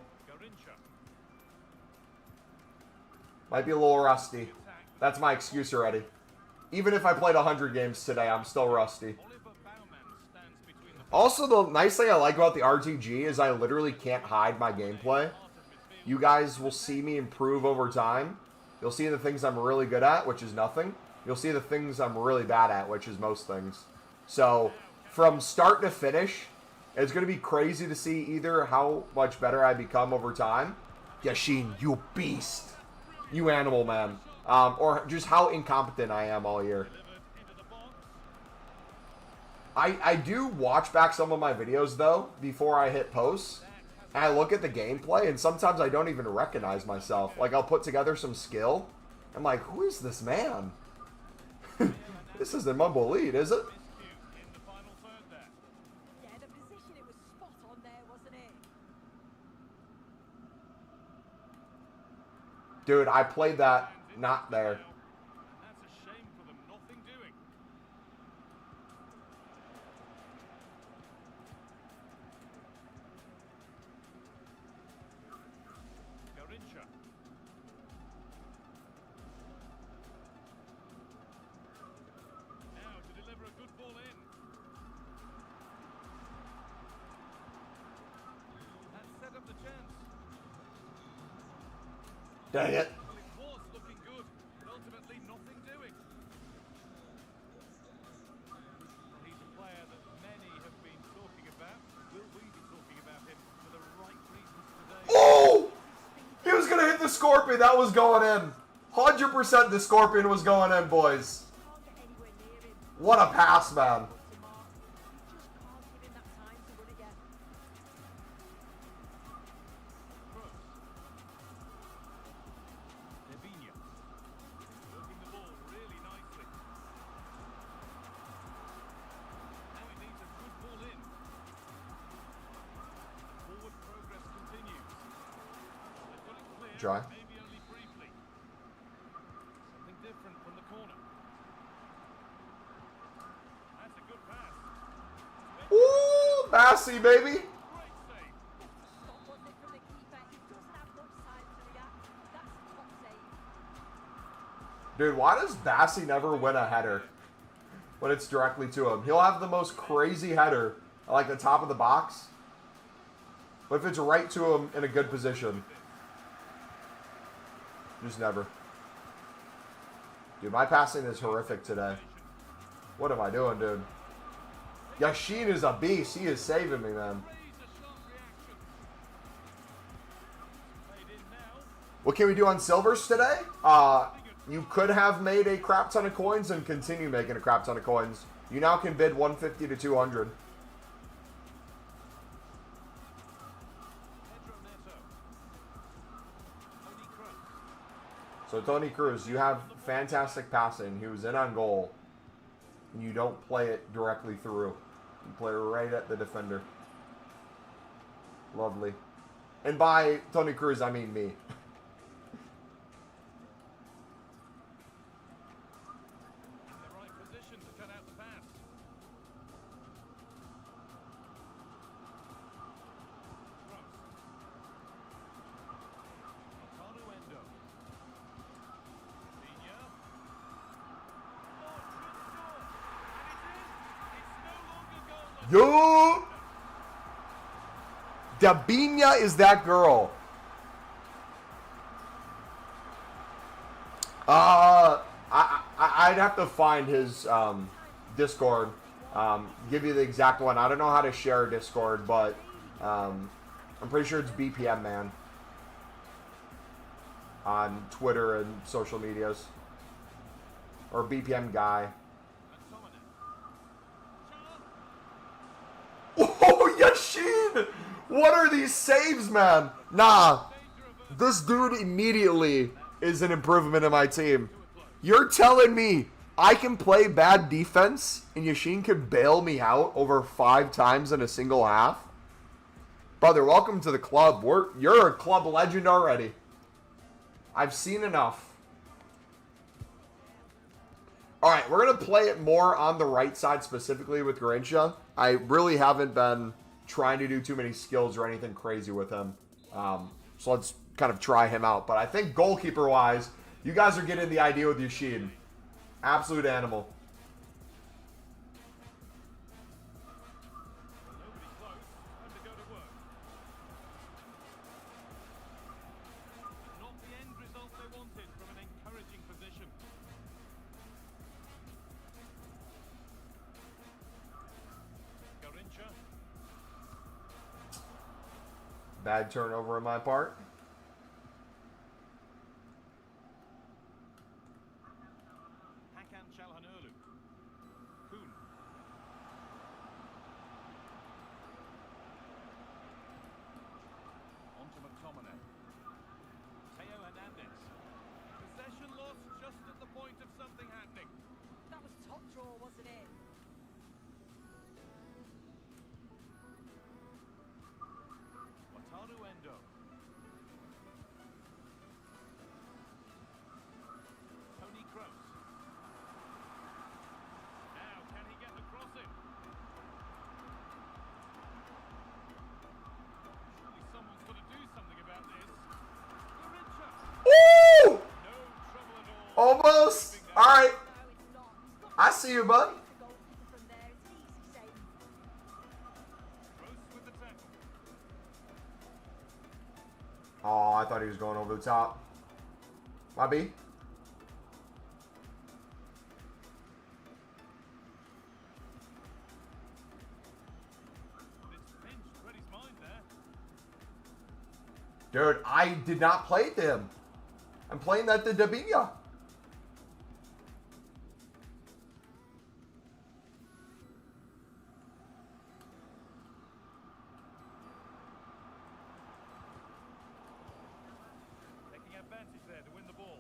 might be a little rusty. That's my excuse already. Even if I played 100 games today, I'm still rusty. Also, the nice thing I like about the RTG is I literally can't hide my gameplay. You guys will see me improve over time. You'll see the things I'm really good at, which is nothing. You'll see the things I'm really bad at, which is most things. So, from start to finish, it's going to be crazy to see either how much better I become over time. Yashin, you beast. You animal, man. Or just how incompetent I am all year. I do watch back some of my videos, though, before I hit post. And I look at the gameplay, and sometimes I don't even recognize myself. Like, I'll put together some skill. I'm like, who is this man? This isn't MumboElite, is it? Dude, I played that not there. Dang it. Oh! He was going to hit the Scorpion. That was going in. 100% the Scorpion was going in, boys. What a pass, man. Try. Ooh, Massey, baby. Dude, why does Bassey never win a header when it's directly to him? He'll have the most crazy header at like the top of the box. But if it's right to him in a good position, just never. Dude, my passing is horrific today. What am I doing, dude? Yashin is a beast. He is saving me, man. What can we do on silvers today? You could have made a crap ton of coins and continue making a crap ton of coins. You now can bid 150 to 200. So Tony Cruz, you have fantastic passing. He was in on goal. And you don't play it directly through. You play right at the defender. Lovely. And by Tony Cruz, I mean me. Yo! Dabinia is that girl. I'd have to find his Discord. Give you the exact one. I don't know how to share Discord, but I'm pretty sure it's BPM Man on Twitter and social medias. Or BPM Guy. Oh, Yashin! What are these saves, man? Nah. This dude immediately is an improvement in my team. You're telling me I can play bad defense and Yashin could bail me out over 5 times in a single half? Brother, welcome to the club. You're a club legend already. I've seen enough. Alright, we're going to play it more on the right side specifically with Garincha. I really haven't been trying to do too many skills or anything crazy with him. So let's kind of try him out. But I think goalkeeper-wise, you guys are getting the idea with Yashin. Absolute animal. Bad turnover on my part. see you, bud. Oh, I thought he was going over the top. My B. Dude, I did not play him. I'm playing that to Dabinia. Taking advantage there to win the ball.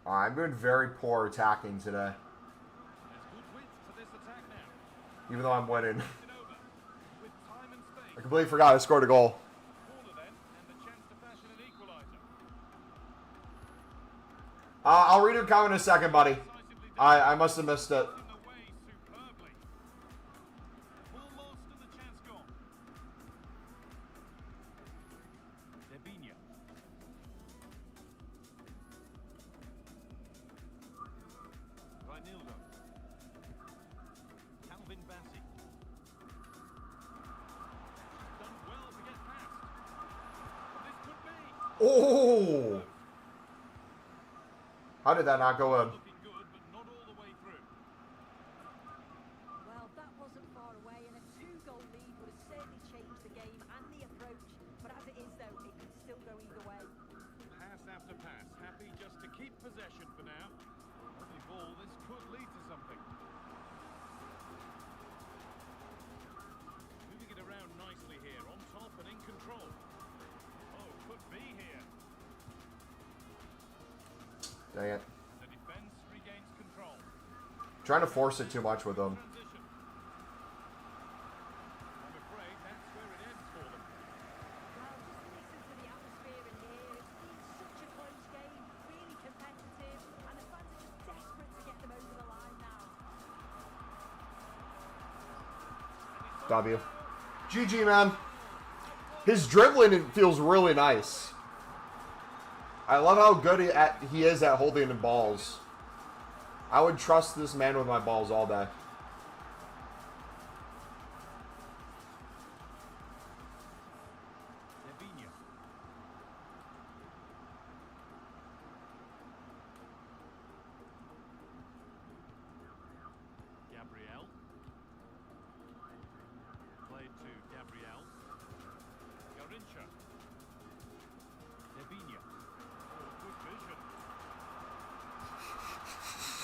I'm doing very poor attacking today. There's good width to this attack now. Even though I'm winning. With time and space. I completely forgot I scored a goal. Corner then, and the chance to fashion an equalizer. I'll read your comment in a second, buddy. I must have missed it. In the way superbly. Ball lost and the chance gone. Debinia. Reinildo. Calvin Bassey. Done well to get past. This could be. Oh! How did that not go in? Looking good, but not all the way through. Well, that wasn't far away, and a 2-goal lead would have certainly changed the game and the approach. But as it is, though, it can still go either way. Pass after pass. Happy just to keep possession for now. Lovely ball. This could lead to something. Moving it around nicely here. On top and in control. Oh, could be here. Dang it. The defense regains control. Trying to force it too much with them. Transition. I'm afraid that's where it ends for them. Well, just listen to the atmosphere in here. It's been such a close game, really competitive, and the fans are just desperate to get them over the line now. W. GG, man. His dribbling feels really nice. I love how good he is at holding the balls. I would trust this man with my balls all day. Debinia. Gabriel. Played to Gabriel. Garincha. Debinia. Oh, good vision.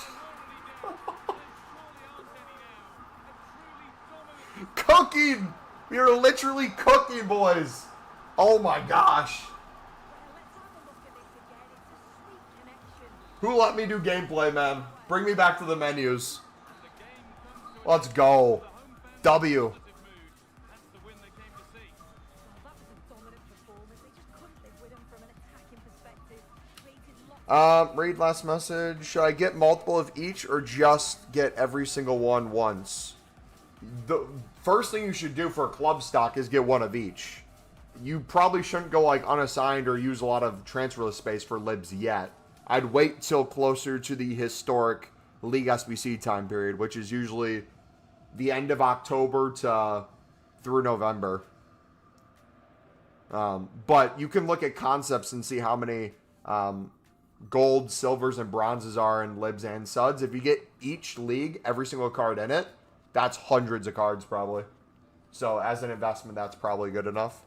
They're already down. There surely aren't any now. A truly dominant. Cooking! We are literally cooking, boys. Oh my gosh. Well, let's have a look at this again. It's a sweet connection. Who let me do gameplay, man? Bring me back to the menus. And the game comes to Let's go. the home fans' W. positive mood. That's the win they came to see. Well, that was a dominant performance. They just couldn't live with them from an attacking perspective. Created lots Read last message. Should I get multiple of each or just get every single one once? The first thing you should do for a club stock is get one of each. You probably shouldn't go like unassigned or use a lot of transfer list space for libs yet. I'd wait till closer to the historic League SBC time period, which is usually the end of October to through November. But you can look at concepts and see how many gold, silvers, and bronzes are in libs and suds. If you get each league, every single card in it, that's hundreds of cards probably. So as an investment, that's probably good enough.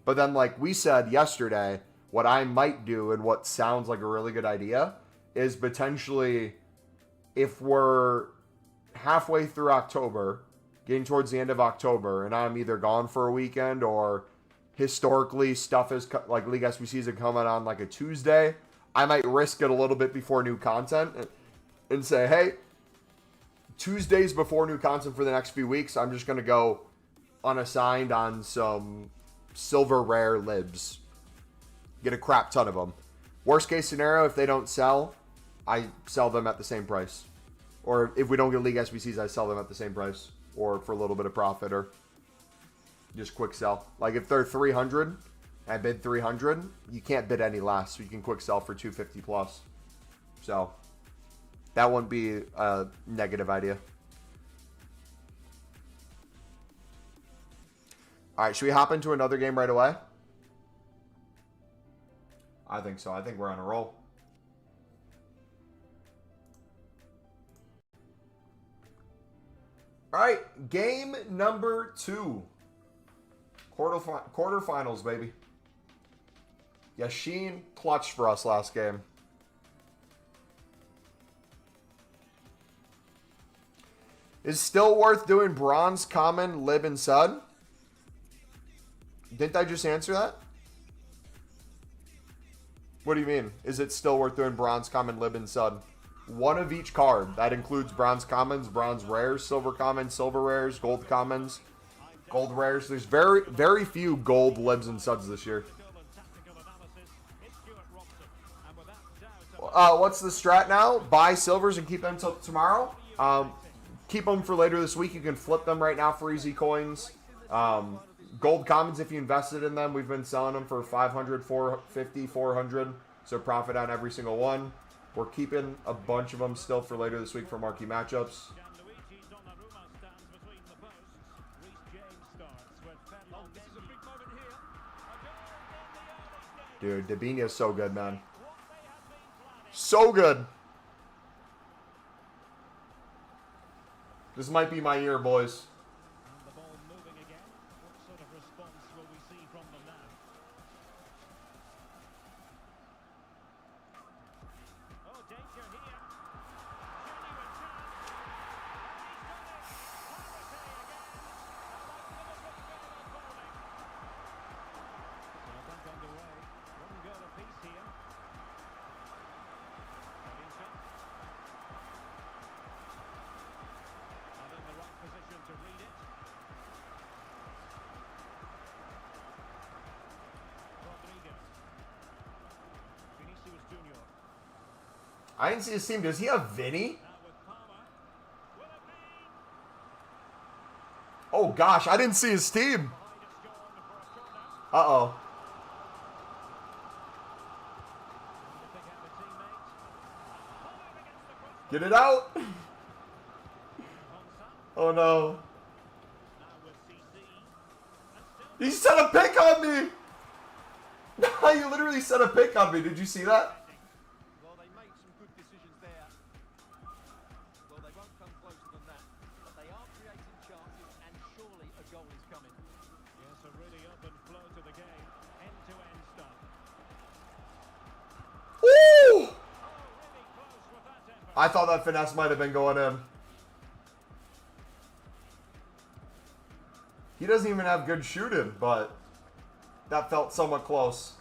But then like we said yesterday, what I might do and what sounds like a really good idea is potentially if we're halfway through October, getting towards the end of October, and I'm either gone for a weekend or historically stuff is like League SBCs are coming on like a Tuesday, I might risk it a little bit before new content and say, hey, Tuesdays before new content for the next few weeks, I'm just going to go unassigned on some silver rare libs. Get a crap ton of them. Worst case scenario, if they don't sell, I sell them at the same price. Or if we don't get League SBCs, I sell them at the same price. Or for a little bit of profit, or just quick sell. Like if they're 300, I bid 300, you can't bid any less. So you can quick sell for 250 plus. So That wouldn't be a negative idea. All right, should we hop into another game right away? I think so. I think we're on a roll. All right, game number 2. Quarterfinals, baby. Yashin clutched for us last game. Is still worth doing bronze, common, lib, and sud? Didn't I just answer that? What do you mean? Is it still worth doing bronze, common, lib, and sud? One of each card. That includes bronze commons, bronze rares, silver commons, silver rares, gold commons, gold rares. There's very few gold libs and suds this year. What's the strat now? Buy silvers and keep them till tomorrow. Keep them for later this week. You can flip them right now for easy coins. Gold commons, if you invested in them, we've been selling them for 500, 450, 400. So profit on every single one. We're keeping a bunch of them still for later this week for marquee matchups. Dude, Debinha's so good, man. So good. This might be my year, boys. The ball moving again. What sort of response will we see from them now? Oh, danger here. Genuine chance. And he's done it. Harvey again. Well, back underway. One goal apiece here. Position to read it. Rodrigo. Vinicius Junior. I didn't see his team. Does he have Vinny? Now with Palmer. Will it be? Oh, gosh. I didn't see his team. Behind it's gone for a corner. Uh-oh. To pick out a teammate. Palmer against the crossbar. Get it out. Konsa. Oh, no. Now with CC. And still He set a pick on me. You literally set a pick on me. Did you see that? Well, they made some good decisions there. Well, they won't come closer than that, but they are creating chances, and surely a goal is coming. yes, a really open flow to the game. End-to-end stuff. Woo! Oh, really close with that effort. I thought that finesse might have been going in. He doesn't even have good shooting, but that felt somewhat close.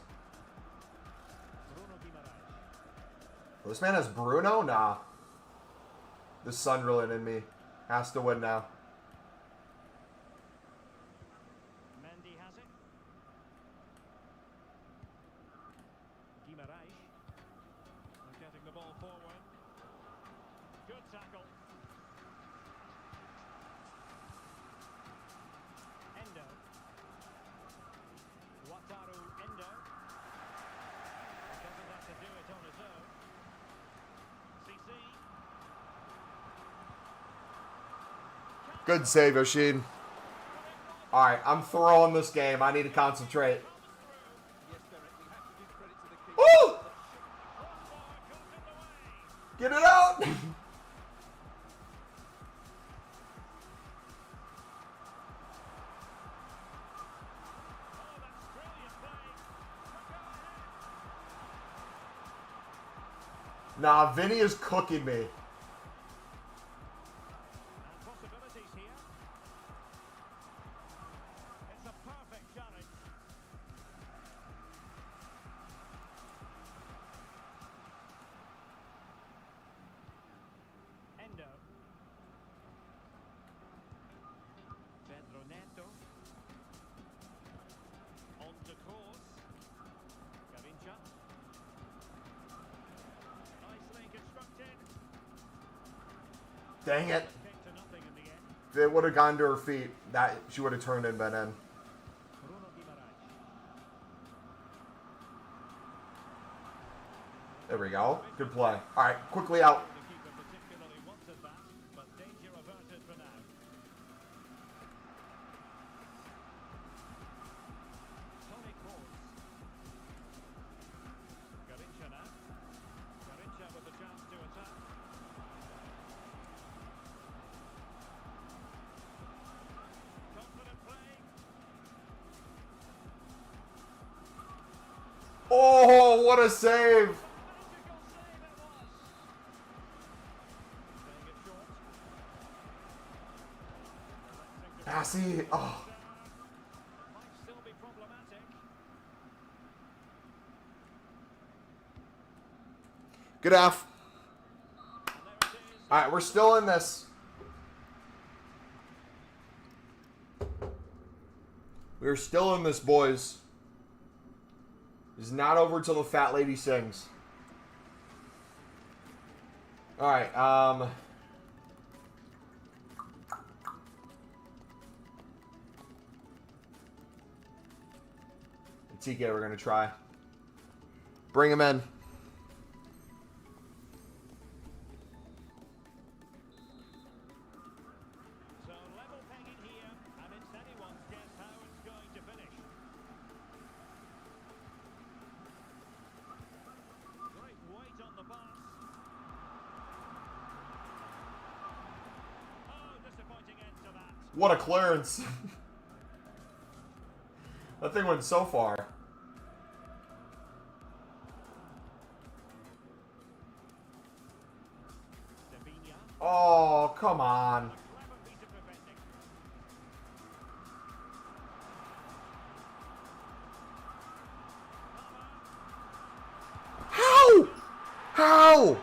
Bruno Guimaraes. This man has Bruno? Nah. The Sunderland in me has to win now. Mendy has it. Guimaraes. Getting the ball forward. Good tackle. Endo. Wataru Endo. Doesn't have to do it on his own. CC. Good save, Oshin. Alright, I'm throwing this game. I need to concentrate. Yes, Derek, we have to give credit to the keeper. Woo! Crossbar goes in the way. Get it out! Oh, that's brilliant play. Go ahead. Nah, Vinny is cooking me. And possibilities here. It's a perfect challenge. Endo. Pedro Neto. On the course. Garincha. Nicely constructed. Dang it. Came to nothing in the end. If it would have gone to her feet, that she would have turned in by then. Bruno Guimaraes. There we go. Good play. Alright, quickly out. The keeper to what a save! Passy. Oh. Might still be problematic. Good F. Alright, we're still in this. We're still in this, boys. It's not over till the fat lady sings. Alright, TK, we're gonna try. Bring him in. So level pegging here, and it's anyone's guess how it's going to finish. Great weight on the pass. Oh, disappointing end to that. What a clearance. That thing went so far. Oh, come on. Clever piece of defending. How? How?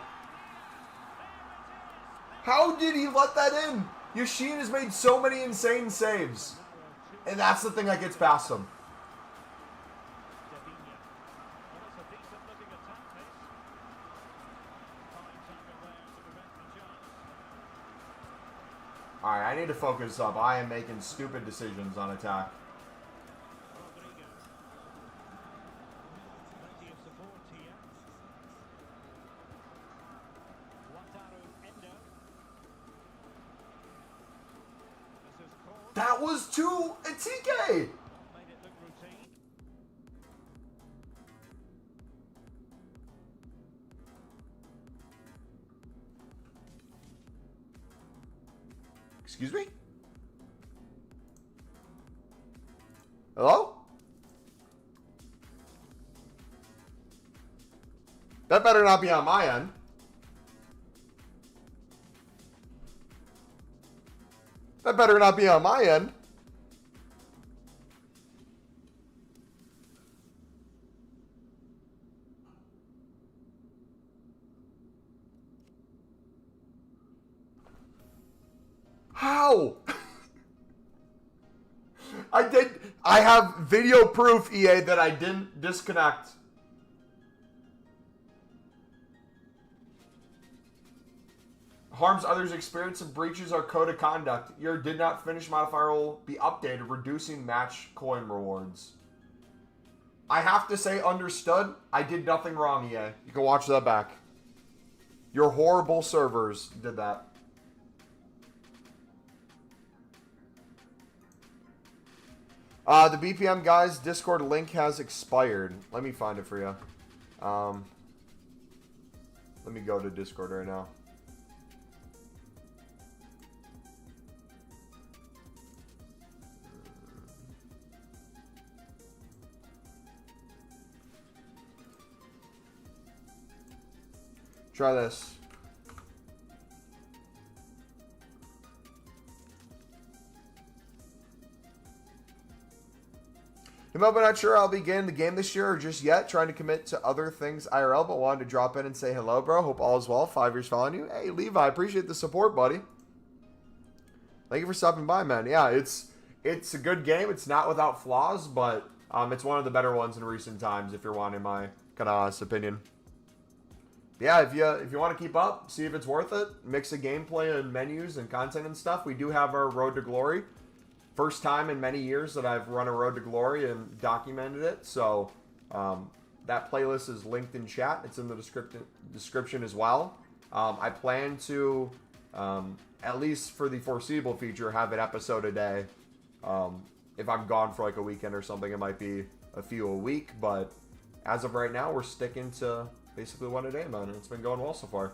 How did he let that in? Yashin has made so many insane saves. And that's the thing that gets past him. Alright, I need to focus up. I am making stupid decisions on attack. That was to a TK! Excuse me? Hello? That better not be on my end. That better not be on my end. How? I have video proof, EA, that I didn't disconnect. Harms others' experience and breaches our code of conduct. Your did not finish modifier will be updated, reducing match coin rewards. I have to say understood. I did nothing wrong, EA. You can watch that back. Your horrible servers did that. The BPM guys Discord link has expired. Let me find it for you. Let me go to Discord right now. Try this. I'm not sure I'll be getting the game this year or just yet. Trying to commit to other things IRL, but wanted to drop in and say hello, bro. Hope all is well. 5 years following you. Hey, Levi, appreciate the support, buddy. Thank you for stopping by, man. Yeah, it's a good game. It's not without flaws, but it's one of the better ones in recent times, if you're wanting my kind of honest opinion. Yeah, if you want to keep up, see if it's worth it. Mix of gameplay and menus and content and stuff. We do have our Road to Glory. First time in many years that I've run a Road to Glory and documented it. So that playlist is linked in chat. It's in the description as well. I plan to, at least for the foreseeable future, have an episode a day. If I'm gone for like a weekend or something, it might be a few a week. But as of right now, we're sticking to basically one a day, man. It's been going well so far.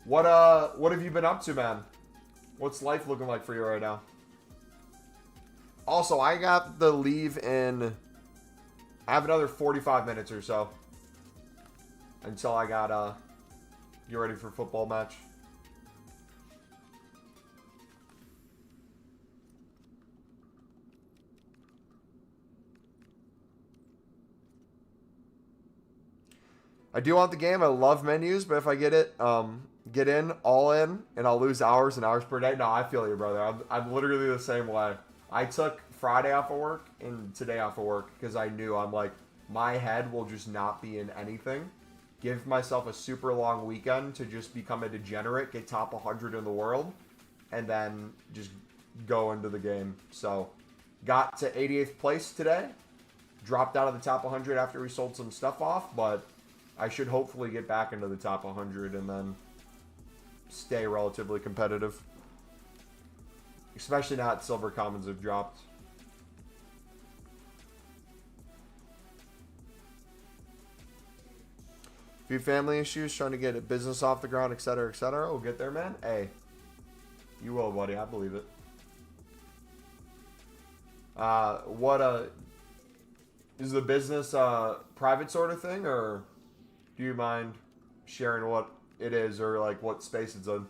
What have you been up to, man? What's life looking like for you right now? Also, I got the leave in I have another 45 minutes or so until I got get ready for football match. I do want the game. I love menus, but if I get it, get in, all in, and I'll lose hours and hours per day. No, I feel you, brother. I'm literally the same way. I took Friday off of work and today off of work because I knew I'm like, my head will just not be in anything. Give myself a super long weekend to just become a degenerate, get top 100 in the world, and then just go into the game. So, got to 88th place today. Dropped out of the top 100 after we sold some stuff off, but I should hopefully get back into the top 100 and then stay relatively competitive. Especially now that silver commons have dropped. Few family issues, trying to get a business off the ground, etc., etc. We'll get there, man. Hey, you will, buddy. I believe it. Is the business private sort of thing, or do you mind sharing what it is or like what space it's in?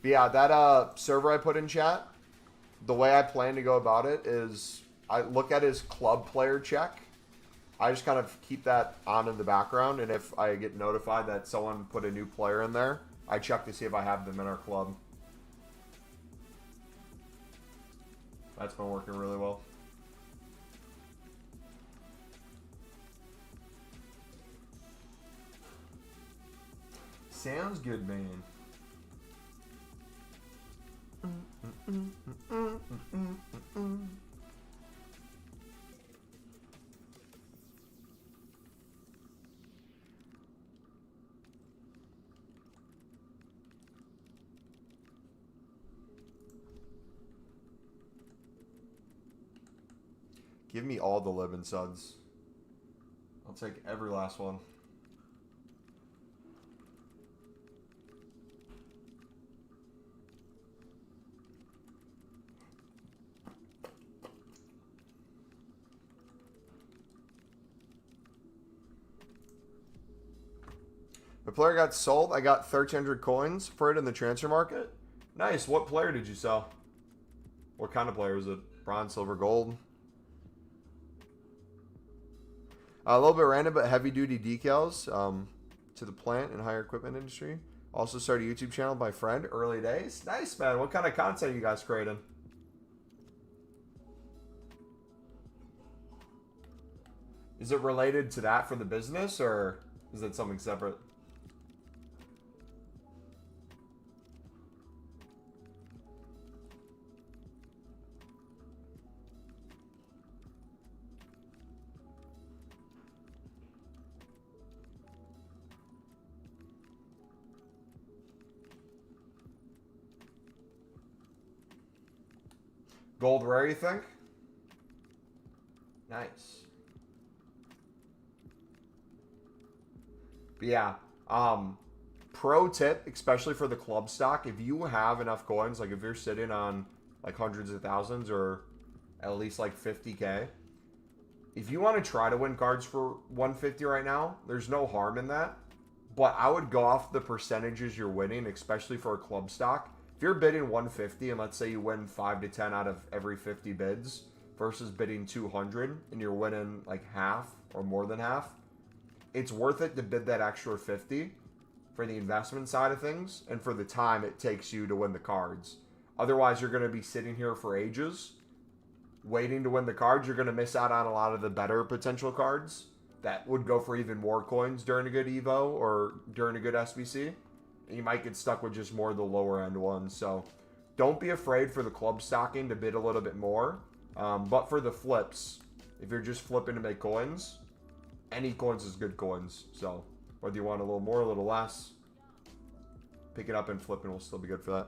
But yeah, that server I put in chat, the way I plan to go about it is I look at his club player check. I just kind of keep that on in the background, and if I get notified that someone put a new player in there, I check to see if I have them in our club. That's been working really well. Sounds good, man. Give me all the Libin suds. I'll take every last one. The player got sold. I got 1,300 coins for it in the transfer market. Nice. What player did you sell? What kind of player is it? Bronze, silver, gold? A little bit random, but heavy-duty decals to the plant and higher equipment industry. Also started a YouTube channel with my friend. Early days. Nice, man. What kind of content you guys creating? Is it related to that for the business, or is it something separate? Gold rare, you think? Nice. But yeah, pro tip, especially for the club stock, if you have enough coins, like if you're sitting on like hundreds of thousands or at least like 50K, if you want to try to win cards for 150 right now, there's no harm in that. But I would go off the percentages you're winning, especially for a club stock. If you're bidding 150 and let's say you win 5 to 10 out of every 50 bids versus bidding 200 and you're winning like half or more than half, it's worth it to bid that extra 50 for the investment side of things and for the time it takes you to win the cards. Otherwise, you're going to be sitting here for ages waiting to win the cards. You're going to miss out on a lot of the better potential cards that would go for even more coins during a good Evo or during a good SBC. You might get stuck with just more of the lower end ones. So don't be afraid for the club stocking to bid a little bit more. But for the flips, if you're just flipping to make coins, any coins is good coins. So whether you want a little more, a little less, pick it up and flipping will still be good for that.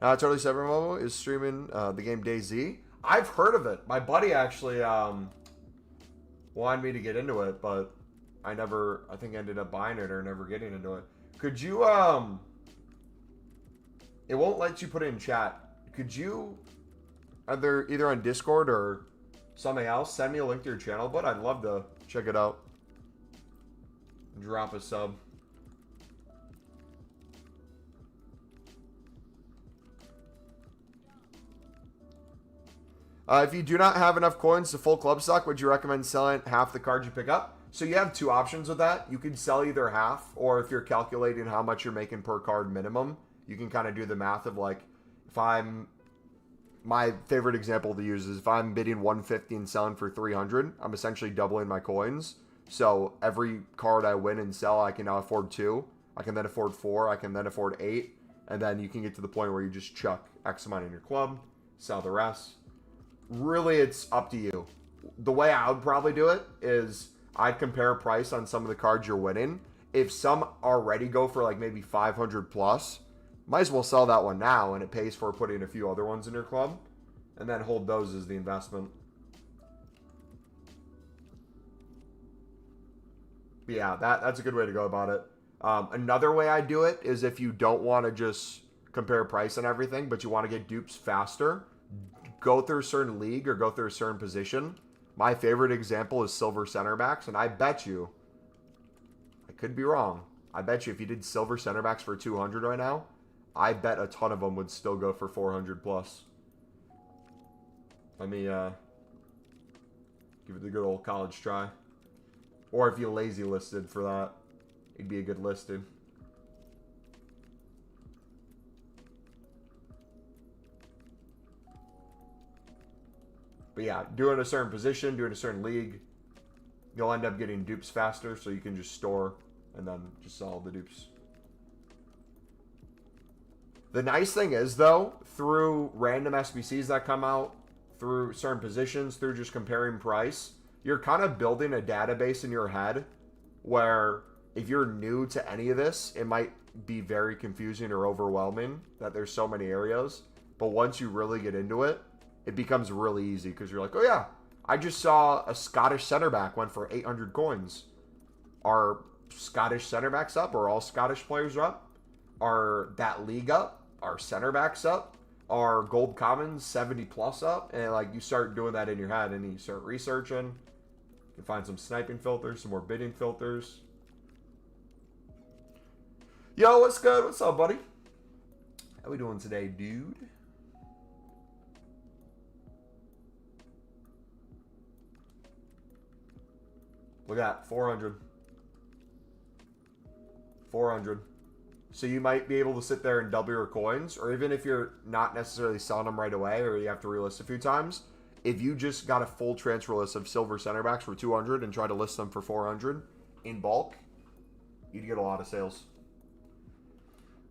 Totally Separate Mumbo is streaming the game DayZ. I've heard of it. My buddy actually wanted me to get into it, but I think ended up buying it or never getting into it. Could you, it won't let you put it in chat. Could you, either on Discord or something else, send me a link to your channel, but I'd love to check it out. Drop a sub. If you do not have enough coins to full club stock, would you recommend selling half the cards you pick up? So you have two options with that. You can sell either half, or if you're calculating how much you're making per card minimum, you can kind of do the math of like, my favorite example to use is if I'm bidding 150 and selling for 300, I'm essentially doubling my coins. So every card I win and sell, I can now afford 2. I can then afford 4. I can then afford 8. And then you can get to the point where you just chuck X amount in your club, sell the rest. Really, it's up to you. The way I would probably do it is I'd compare price on some of the cards you're winning. If some already go for like maybe 500 plus, might as well sell that one now and it pays for putting a few other ones in your club. And then hold those as the investment. But yeah, that's a good way to go about it. Another way I do it is if you don't want to just compare price and everything, but you want to get dupes faster, go through a certain league or go through a certain position. My favorite example is silver center backs, and I bet you, I could be wrong, I bet you if you did silver center backs for 200 right now, I bet a ton of them would still go for 400 plus. Let me give it the good old college try. Or if you lazy listed for that, it'd be a good listing. But yeah, doing a certain position, doing a certain league, you'll end up getting dupes faster, so you can just store and then just sell the dupes. The nice thing is, though, through random SBCs that come out, through certain positions, through just comparing price, you're kind of building a database in your head where if you're new to any of this, it might be very confusing or overwhelming that there's so many areas. But once you really get into it, it becomes really easy because you're like, oh yeah, I just saw a Scottish center back went for 800 coins. Are Scottish center backs up? Are all Scottish players up? Are that league up? Are center backs up? Are gold commons 70 plus up? And like you start doing that in your head and you start researching. You can find some sniping filters, some more bidding filters. Yo, what's good? What's up, buddy? How we doing today, dude? Look at that, 400. 400. So you might be able to sit there and double your coins, or even if you're not necessarily selling them right away, or you have to relist a few times, if you just got a full transfer list of silver center backs for 200 and try to list them for 400 in bulk, you'd get a lot of sales.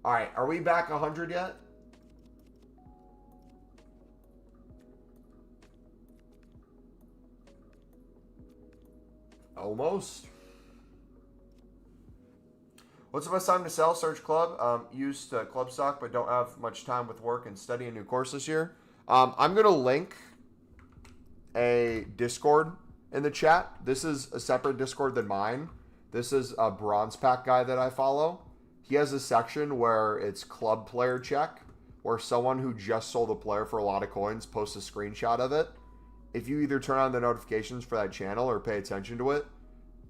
All right, are we back 100 yet? Almost. What's the best time to sell? Search club. Used club stock, but don't have much time with work and study a new course this year. I'm going to link a Discord in the chat. This is a separate Discord than mine. This is a bronze pack guy that I follow. He has a section where it's club player check, where someone who just sold a player for a lot of coins posts a screenshot of it. If you either turn on the notifications for that channel or pay attention to it,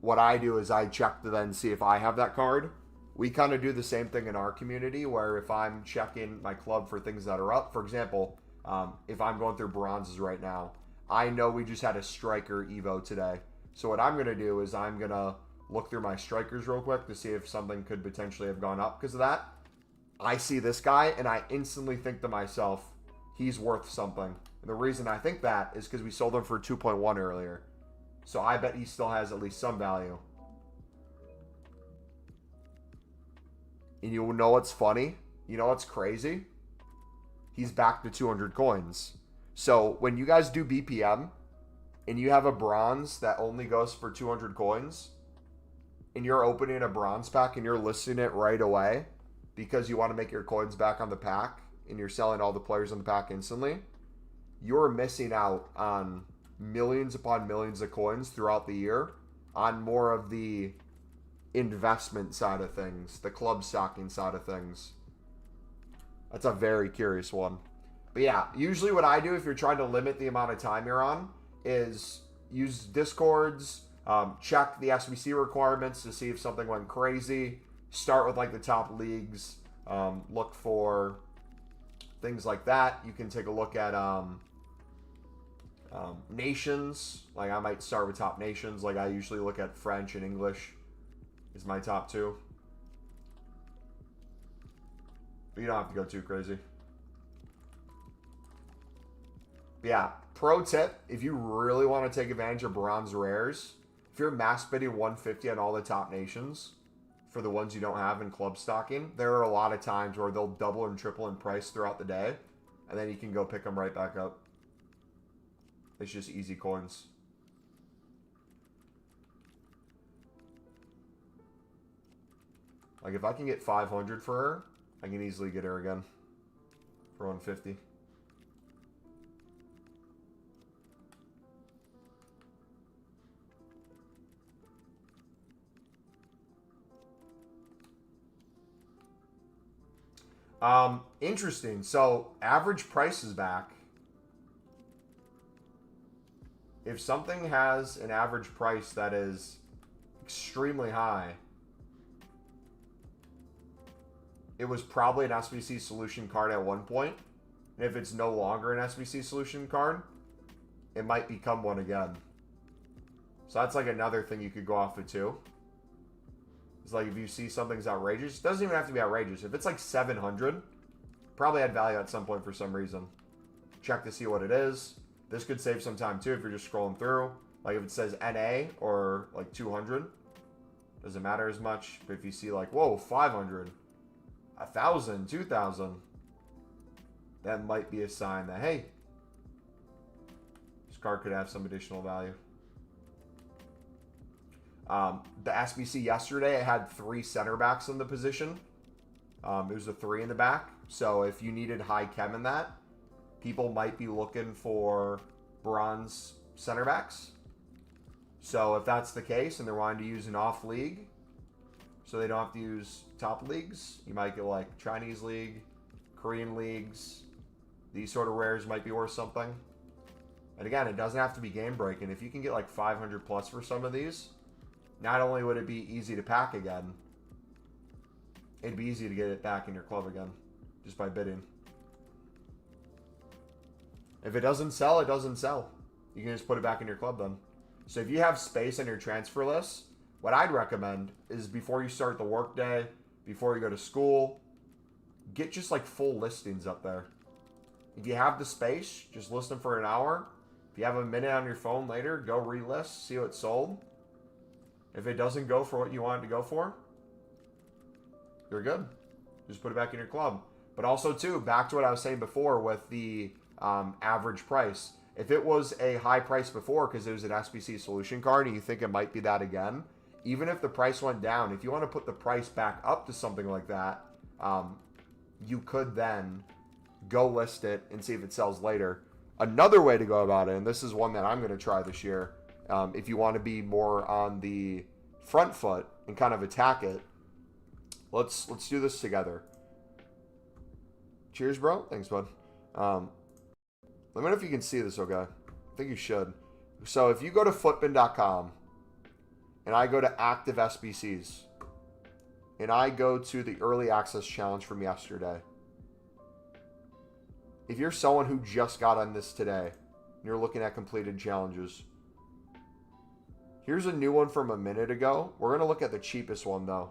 what I do is I check to then see if I have that card. We kind of do the same thing in our community where if I'm checking my club for things that are up, for example, if I'm going through bronzes right now, I know we just had a striker Evo today. So what I'm going to do is I'm going to look through my strikers real quick to see if something could potentially have gone up because of that. I see this guy and I instantly think to myself, he's worth something. And the reason I think that is because we sold him for 2.1 earlier. So I bet he still has at least some value. And you know what's funny? You know what's crazy? He's back to 200 coins. So when you guys do BPM and you have a bronze that only goes for 200 coins and you're opening a bronze pack and you're listing it right away because you want to make your coins back on the pack and you're selling all the players in the pack instantly, you're missing out on millions upon millions of coins throughout the year on more of the investment side of things, the club stocking side of things. That's a very curious one. But yeah, usually what I do if you're trying to limit the amount of time you're on is use Discords, check the SBC requirements to see if something went crazy. Start with like the top leagues. Look for things like that. You can take a look at nations. Like I might start with top nations. Like I usually look at French and English is my top two. But you don't have to go too crazy. But yeah, pro tip, if you really want to take advantage of bronze rares, if you're mass bidding 150 on all the top nations for the ones you don't have in club stocking, there are a lot of times where they'll double and triple in price throughout the day, and then you can go pick them right back up. It's just easy coins. Like if I can get 500 for her, I can easily get her again for 150. Interesting. So average price is back. If something has an average price that is extremely high, it was probably an SBC solution card at one point. And if it's no longer an SBC solution card, it might become one again. So that's like another thing you could go off of too. It's like if you see something's outrageous, it doesn't even have to be outrageous. If it's like 700, probably had value at some point for some reason. Check to see what it is. This could save some time too if you're just scrolling through. Like if it says NA or like 200, doesn't matter as much. But if you see like, whoa, 500, 1,000, 2,000, that might be a sign that, hey, this card could have some additional value. The SBC yesterday, it had 3 center backs in the position. It was a 3 in the back. So if you needed high chem in that, people might be looking for bronze center backs. So if that's the case and they're wanting to use an off league, so they don't have to use top leagues, you might get like Chinese league, Korean leagues. These sort of rares might be worth something. And again, it doesn't have to be game breaking. If you can get like 500 plus for some of these, not only would it be easy to pack again, it'd be easy to get it back in your club again just by bidding. If it doesn't sell, it doesn't sell. You can just put it back in your club then. So if you have space on your transfer list, what I'd recommend is before you start the workday, before you go to school, get just like full listings up there. If you have the space, just list them for an hour. If you have a minute on your phone later, go relist, see what sold. If it doesn't go for what you want it to go for, you're good. Just put it back in your club. But also, too, back to what I was saying before with the average price. If it was a high price before because it was an SBC solution card and you think it might be that again, even if the price went down, if you want to put the price back up to something like that, you could then go list it and see if it sells later. Another way to go about it, and this is one that I'm going to try this year, if you want to be more on the front foot and kind of attack it, let's do this together. Cheers, bro. Thanks, bud. Let me know if you can see this, okay? I think you should. So if you go to footbin.com and I go to active SBCs and I go to the early access challenge from yesterday, if you're someone who just got on this today and you're looking at completed challenges, here's a new one from a minute ago. We're going to look at the cheapest one, though.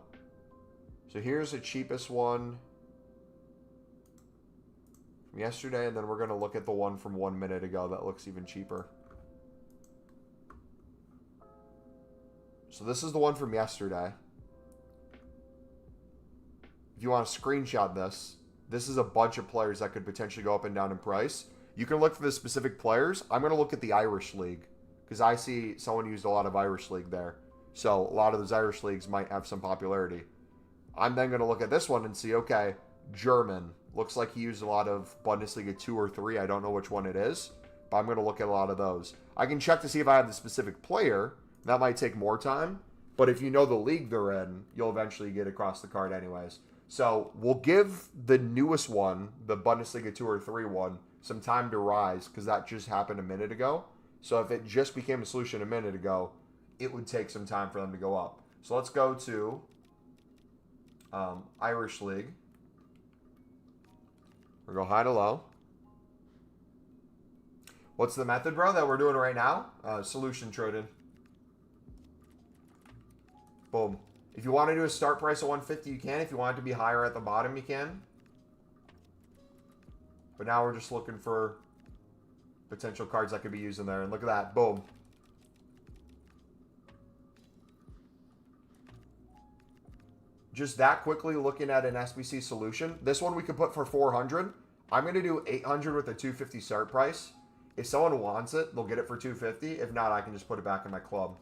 So here's the cheapest one from yesterday, and then we're going to look at the one from 1 minute ago that looks even cheaper. So this is the one from yesterday. If you want to screenshot this, this is a bunch of players that could potentially go up and down in price. You can look for the specific players. I'm going to look at the Irish League because I see someone used a lot of Irish League there. So a lot of those Irish leagues might have some popularity. I'm then going to look at this one and see, okay, German. Looks like he used a lot of Bundesliga 2 or 3. I don't know which one it is, but I'm going to look at a lot of those. I can check to see if I have the specific player. That might take more time, but if you know the league they're in, you'll eventually get across the card anyways. So we'll give the newest one, the Bundesliga 2 or 3 one, some time to rise because that just happened a minute ago. So if it just became a solution a minute ago, it would take some time for them to go up. So let's go to Irish League. We'll go high to low. What's the method, bro, that we're doing right now? Solution trading. Boom. If you want to do a start price of 150, you can. If you want it to be higher at the bottom, you can. But now we're just looking for potential cards that could be used in there. And look at that. Boom. Just that quickly looking at an SBC solution. This one we could put for 400. I'm going to do 800 with a 250 start price. If someone wants it, they'll get it for 250. If not, I can just put it back in my club.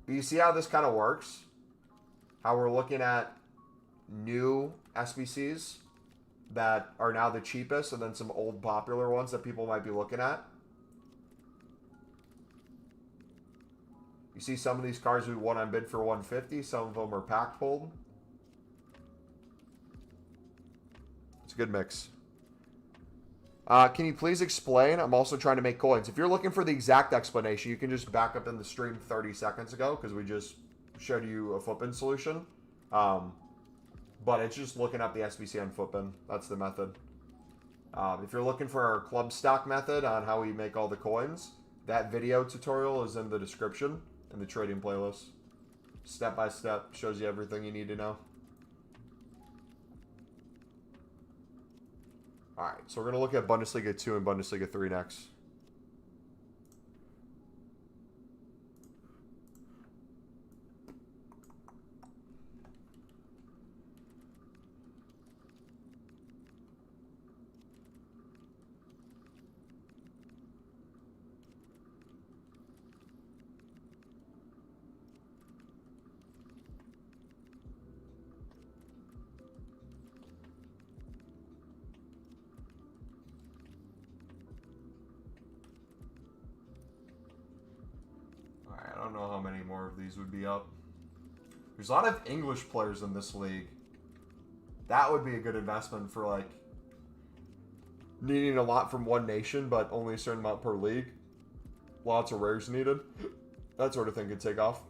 But you see how this kind of works? How we're looking at new SBCs that are now the cheapest, and then some old popular ones that people might be looking at. You see some of these cards we won on bid for 150. Some of them are pack pulled. It's a good mix. Can you please explain? I'm also trying to make coins. If you're looking for the exact explanation, you can just back up in the stream 30 seconds ago because we just showed you a Footbin solution. But it's just looking up the SBC on Footbin. That's the method. If you're looking for our club stock method on how we make all the coins, that video tutorial is in the description in the trading playlist. Step by step, shows you everything you need to know. Alright, so we're going to look at Bundesliga 2 and Bundesliga 3 next. I don't know how many more of these would be up. There's a lot of English players in this league. That would be a good investment for like needing a lot from one nation, but only a certain amount per league. Lots of rares needed. That sort of thing could take off.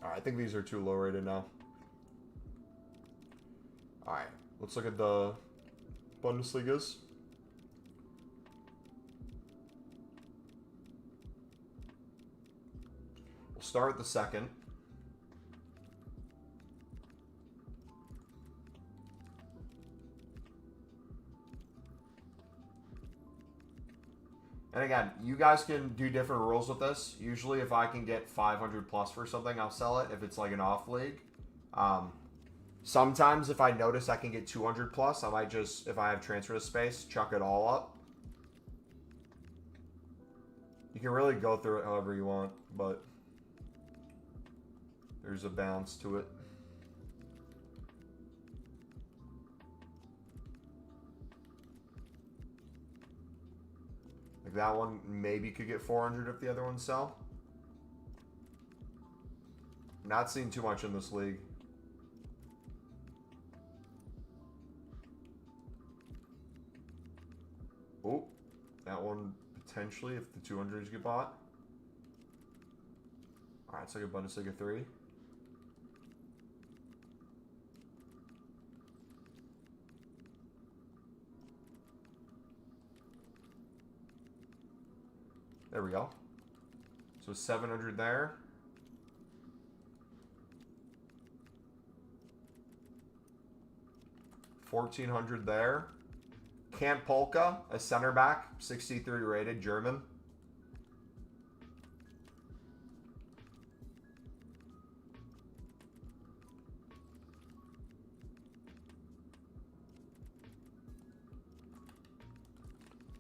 Alright, I think these are too low rated now. Alright, let's look at the Bundesligas. We'll start at the second. And again, you guys can do different rules with this. Usually if I can get 500 plus for something, I'll sell it if it's like an off league. Sometimes if I notice I can get 200 plus, I might just, if I have transfer space, chuck it all up. You can really go through it however you want, but there's a balance to it. Like that one maybe could get 400 if the other ones sell. Not seeing too much in this league. Oh, that one potentially if the 200s get bought. Alright, it's like a Bundesliga 3. There we go. So 700 there. $1,400 there. Camp Polka, a center back, 63 rated, German.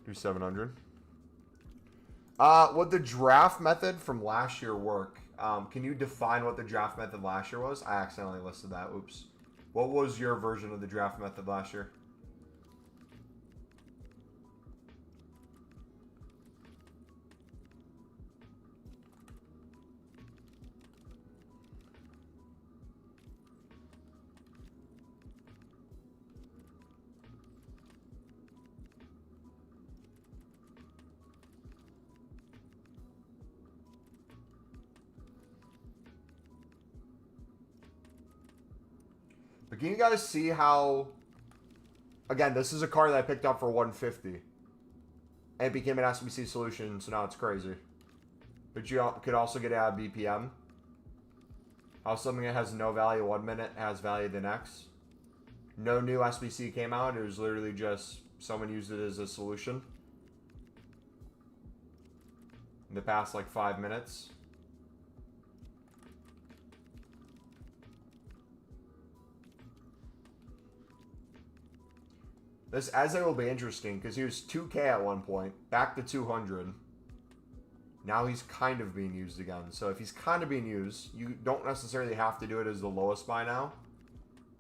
Do 700. Would the draft method from last year work? Can you define what the draft method last year was? I accidentally listed that. Oops. What was your version of the draft method last year? But can you guys see how, again, this is a card that I picked up for 150. And it became an SBC solution, so now it's crazy. But you could also get it out of BPM. How something that has no value 1 minute has value the next. No new SBC came out. It was literally just someone used it as a solution. In the past, like, 5 minutes. This Eze will be interesting because he was 2K at one point, back to 200. Now he's kind of being used again. So if he's kind of being used, you don't necessarily have to do it as the lowest buy now.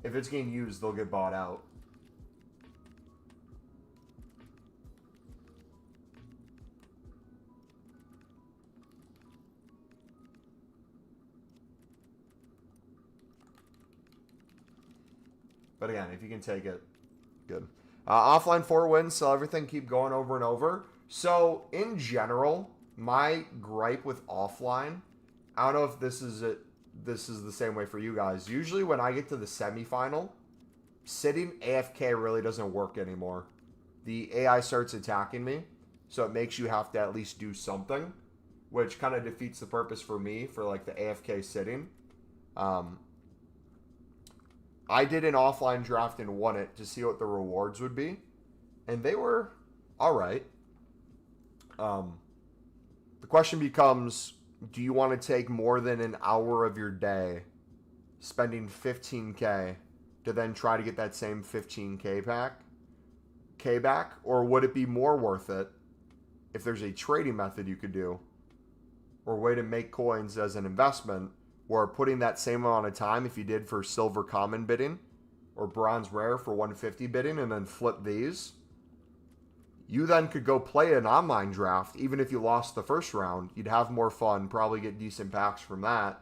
If it's getting used, they'll get bought out. But again, if you can take it, good. Offline 4 wins, so everything keep going over and over. So, in general, my gripe with offline, I don't know if this is the same way for you guys. Usually when I get to the semifinal, sitting AFK really doesn't work anymore. The AI starts attacking me, so it makes you have to at least do something, which kind of defeats the purpose for me for like the AFK sitting. I did an offline draft and won it to see what the rewards would be. And they were all right. The question becomes, do you want to take more than an hour of your day spending 15K to then try to get that same 15K back? Or would it be more worth it if there's a trading method you could do or a way to make coins as an investment, or putting that same amount of time if you did for silver common bidding or bronze rare for 150 bidding and then flip these, you then could go play an online draft. Even if you lost the first round, you'd have more fun, probably get decent packs from that.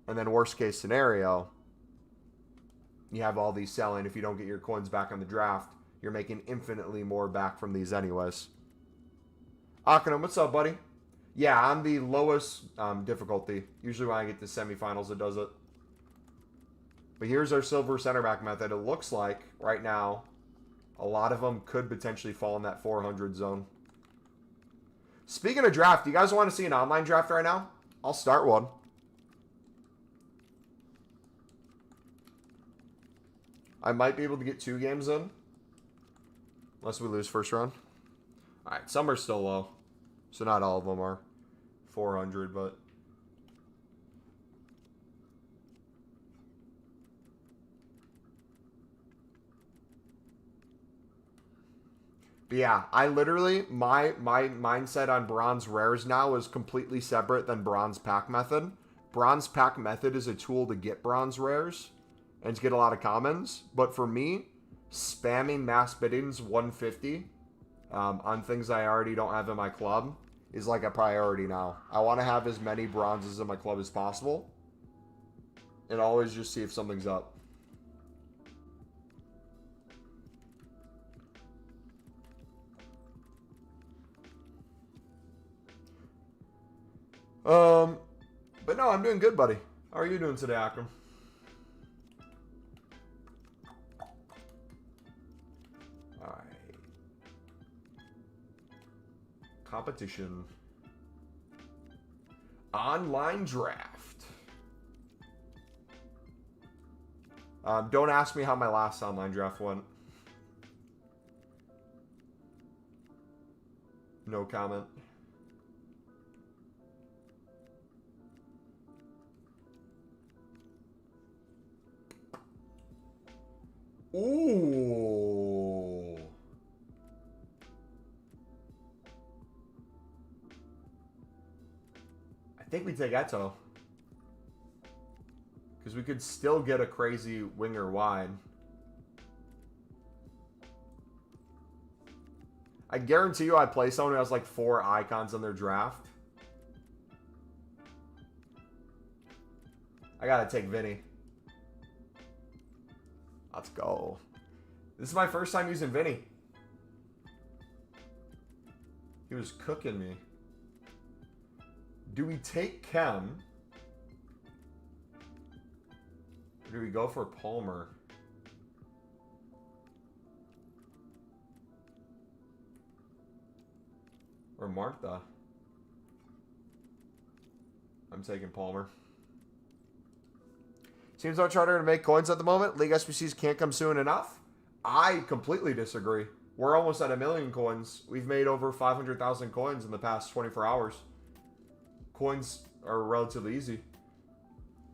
And then worst case scenario, you have all these selling. If you don't get your coins back on the draft, you're making infinitely more back from these anyways. Akana, what's up, buddy? Yeah, on the lowest difficulty. Usually when I get to semifinals, it does it. But here's our silver center back method. It looks like, right now, a lot of them could potentially fall in that 400 zone. Speaking of draft, do you guys want to see an online draft right now? I'll start one. I might be able to get 2 games in. Unless we lose first round. Alright, some are still low. So not all of them are 400, but... But yeah, I literally, my mindset on bronze rares now is completely separate than bronze pack method. Bronze pack method is a tool to get bronze rares and to get a lot of commons. But for me, spamming mass biddings 150 on things I already don't have in my club is like a priority now. I want to have as many bronzes in my club as possible and always just see if something's up. But no, I'm doing good, buddy. How are you doing today, Akram? Alright. Competition. Online draft. Don't ask me how my last online draft went. No comment. Ooh. I think we take Eto. Because we could still get a crazy winger wide. I guarantee you I play someone who has like 4 icons in their draft. I gotta take Vinny. Let's go. This is my first time using Vinny. He was cooking me. Do we take Kem? Or do we go for Palmer? Or Martha? I'm taking Palmer. Seems on Charter to make coins at the moment. League SBCs can't come soon enough. I completely disagree. We're almost at 1 million coins. We've made over 500,000 coins in the past 24 hours. Coins are relatively easy.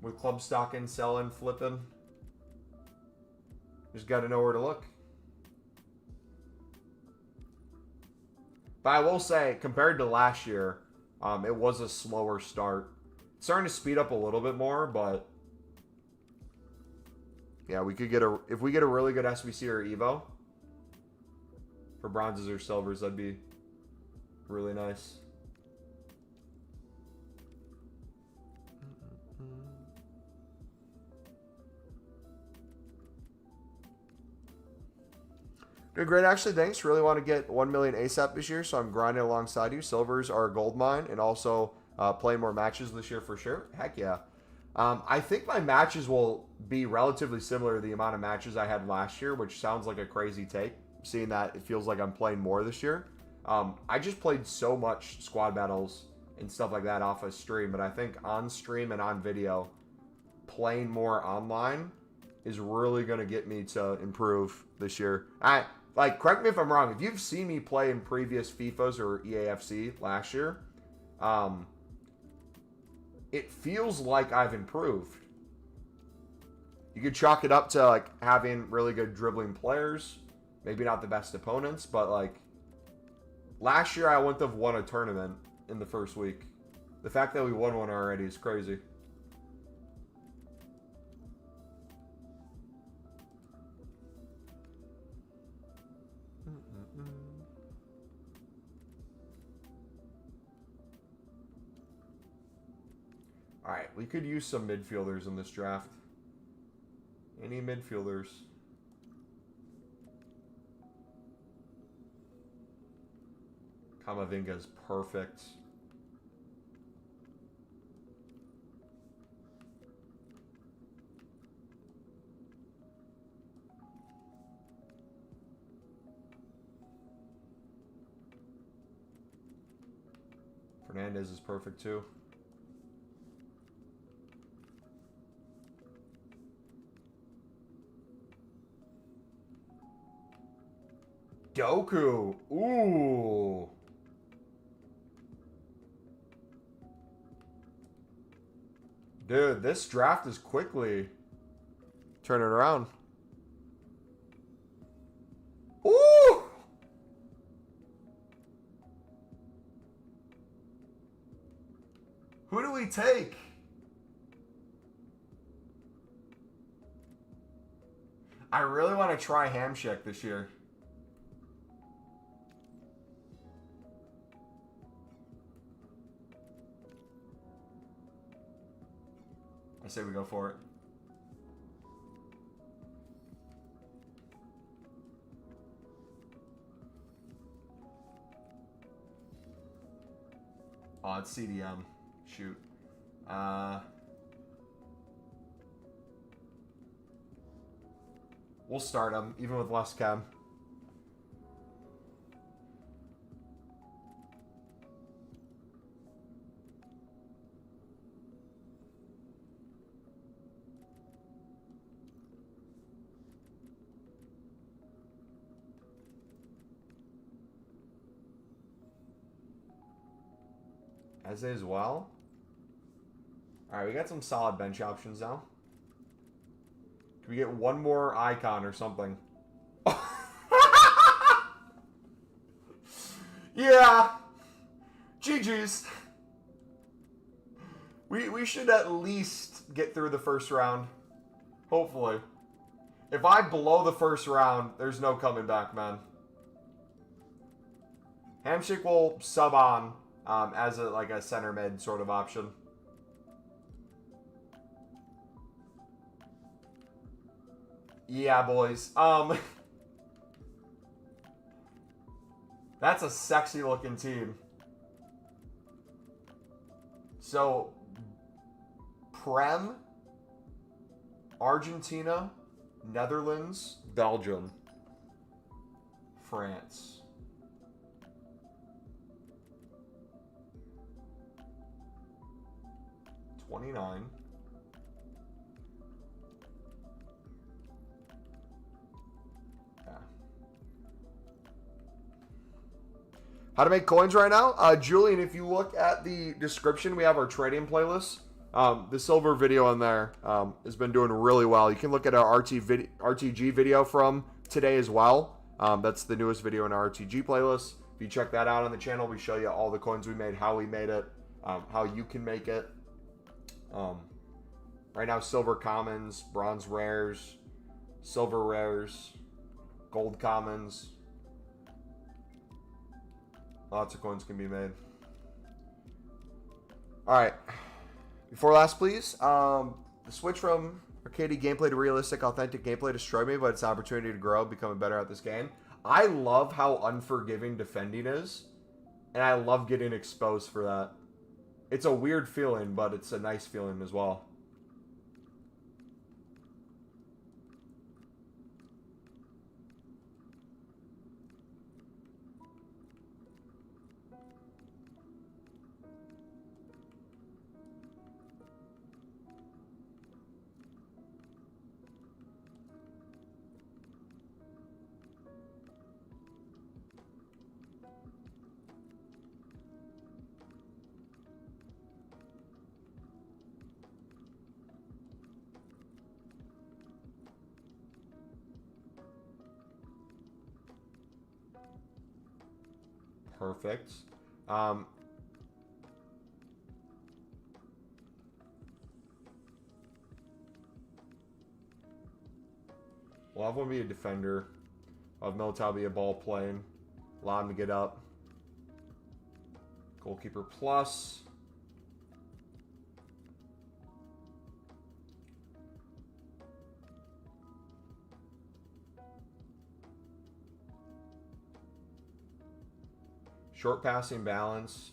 With club stocking, selling, flipping. Just got to know where to look. But I will say, compared to last year, it was a slower start. It's starting to speed up a little bit more, but yeah, we could get if we get a really good SBC or Evo for bronzes or silvers, that'd be really nice. Doing great, actually. Thanks. Really want to get 1 million ASAP this year, so I'm grinding alongside you. Silvers are a gold mine, and also playing more matches this year for sure. Heck yeah. I think my matches will be relatively similar to the amount of matches I had last year, which sounds like a crazy take, seeing that it feels like I'm playing more this year. I just played so much squad battles and stuff like that off of stream, but I think on stream and on video, playing more online is really going to get me to improve this year. Correct me if I'm wrong. If you've seen me play in previous FIFAs or EAFC last year, it feels like I've improved. You could chalk it up to like having really good dribbling players, maybe not the best opponents, but like last year I wouldn't have won a tournament in the first week. The fact that we won one already is crazy. Alright, we could use some midfielders in this draft. Any midfielders? Kamavinga is perfect. Fernandez is perfect too. Doku. Ooh. Dude, this draft is quickly turning around. Ooh. Who do we take? I really want to try Hamshik this year. I say we go for it. Oh, it's CDM. Shoot. We'll start him, even with less chem. As well. Alright, we got some solid bench options now. Can we get one more icon or something? Yeah. GG's. We should at least get through the first round. Hopefully. If I blow the first round, there's no coming back, man. Hamsik will sub on as a center mid sort of option. Yeah, boys. That's a sexy looking team. So, Prem, Argentina, Netherlands, Belgium, France. $29. Yeah. How to make coins right now? Julian, if you look at the description, we have our trading playlist. The silver video on there has been doing really well. You can look at our RTG video from today as well. That's the newest video in our RTG playlist. If you check that out on the channel, we show you all the coins we made, how we made it, how you can make it. Right now, silver commons, bronze rares, silver rares, gold commons. Lots of coins can be made. All right. Before last, please. The switch from arcadey gameplay to realistic, authentic gameplay destroyed me, but it's an opportunity to grow, becoming better at this game. I love how unforgiving defending is, and I love getting exposed for that. It's a weird feeling, but it's a nice feeling as well. Perfect. We'll have one be a defender. I'll have Militao be a ball playing. Allow him to get up. Goalkeeper plus. Short passing balanced.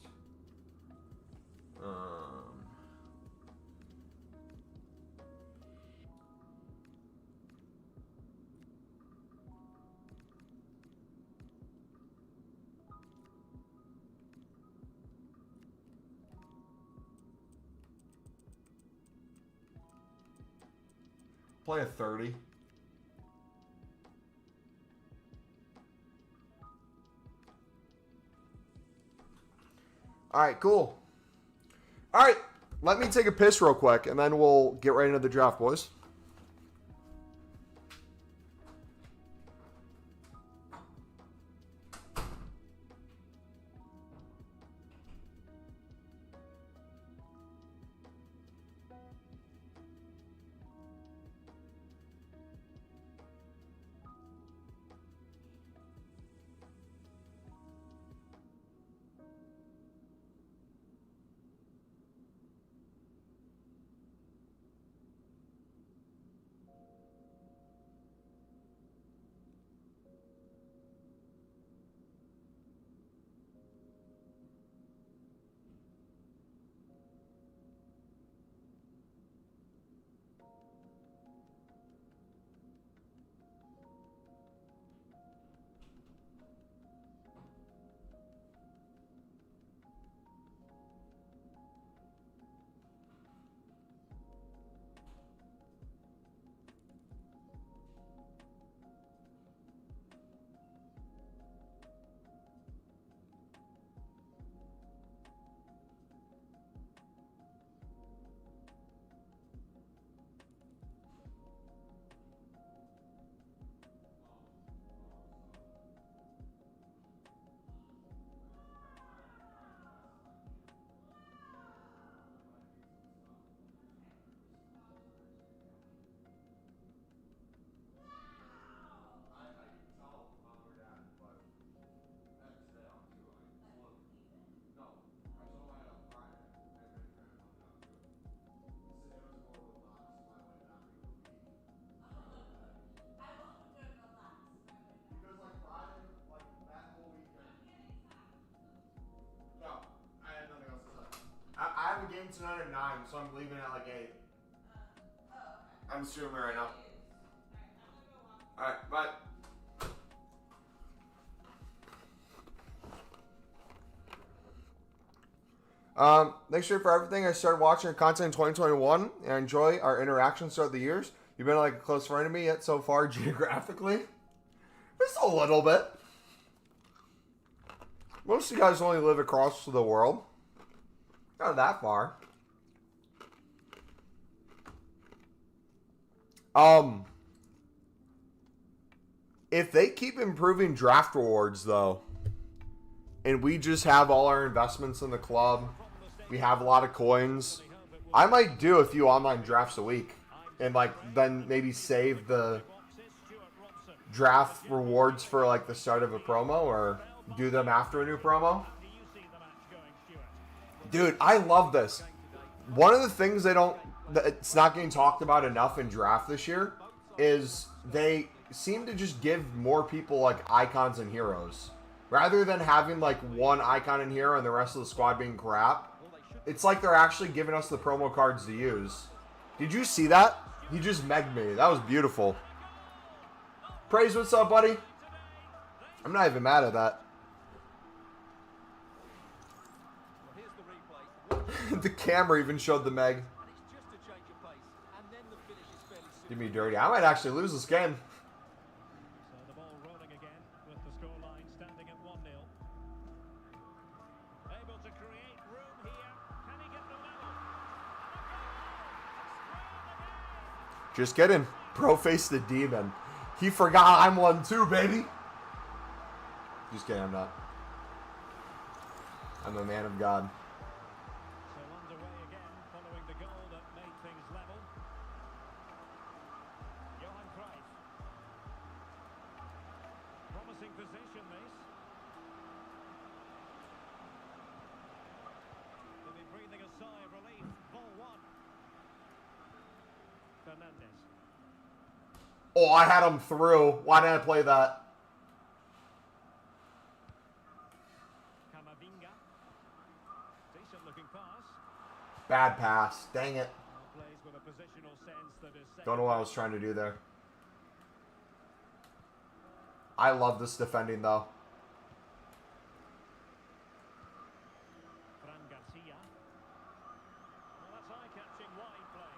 Play a 30. All right, cool. All right, let me take a piss real quick, and then we'll get right into the draft, boys. at 9, so I'm leaving at like 8. I'm streaming right now. Alright, bye. Thanks for everything. I started watching your content in 2021 and I enjoy our interactions throughout the years. You've been like a close friend to me yet so far geographically. Just a little bit. Most of you guys only live across the world. Not that far. If they keep improving draft rewards though, and we just have all our investments in the club, we have a lot of coins, I might do a few online drafts a week and like then maybe save the draft rewards for like the start of a promo or do them after a new promo. Dude, I love this. One of the things it's not getting talked about enough in draft this year is they seem to just give more people like icons and heroes. Rather than having like one icon and hero and the rest of the squad being crap, it's like they're actually giving us the promo cards to use. Did you see that? He just megged me. That was beautiful. Praise, what's up, buddy? I'm not even mad at that. The camera even showed the meg. Give me dirty. I might actually lose this game. So the ball rolling again with the scoreline standing at 1-0. Able to create room here. Can he get the level? Just kidding. Pro face the demon. He forgot I'm 1-2, baby. Just kidding, I'm not. I'm a man of God. So underway again following the goal that made things level. Johan Cruyff. Promising position this. They'll be breathing a sigh of relief. Ball one. Fernandez. Oh, I had him through. Why didn't I play that? Camavinga. Decent looking pass. Bad pass. Dang it. Plays with a positional sense that is Don't know what I was trying to do there. I love this defending, though. Fran Garcia. Well, that's eye-catching wide play.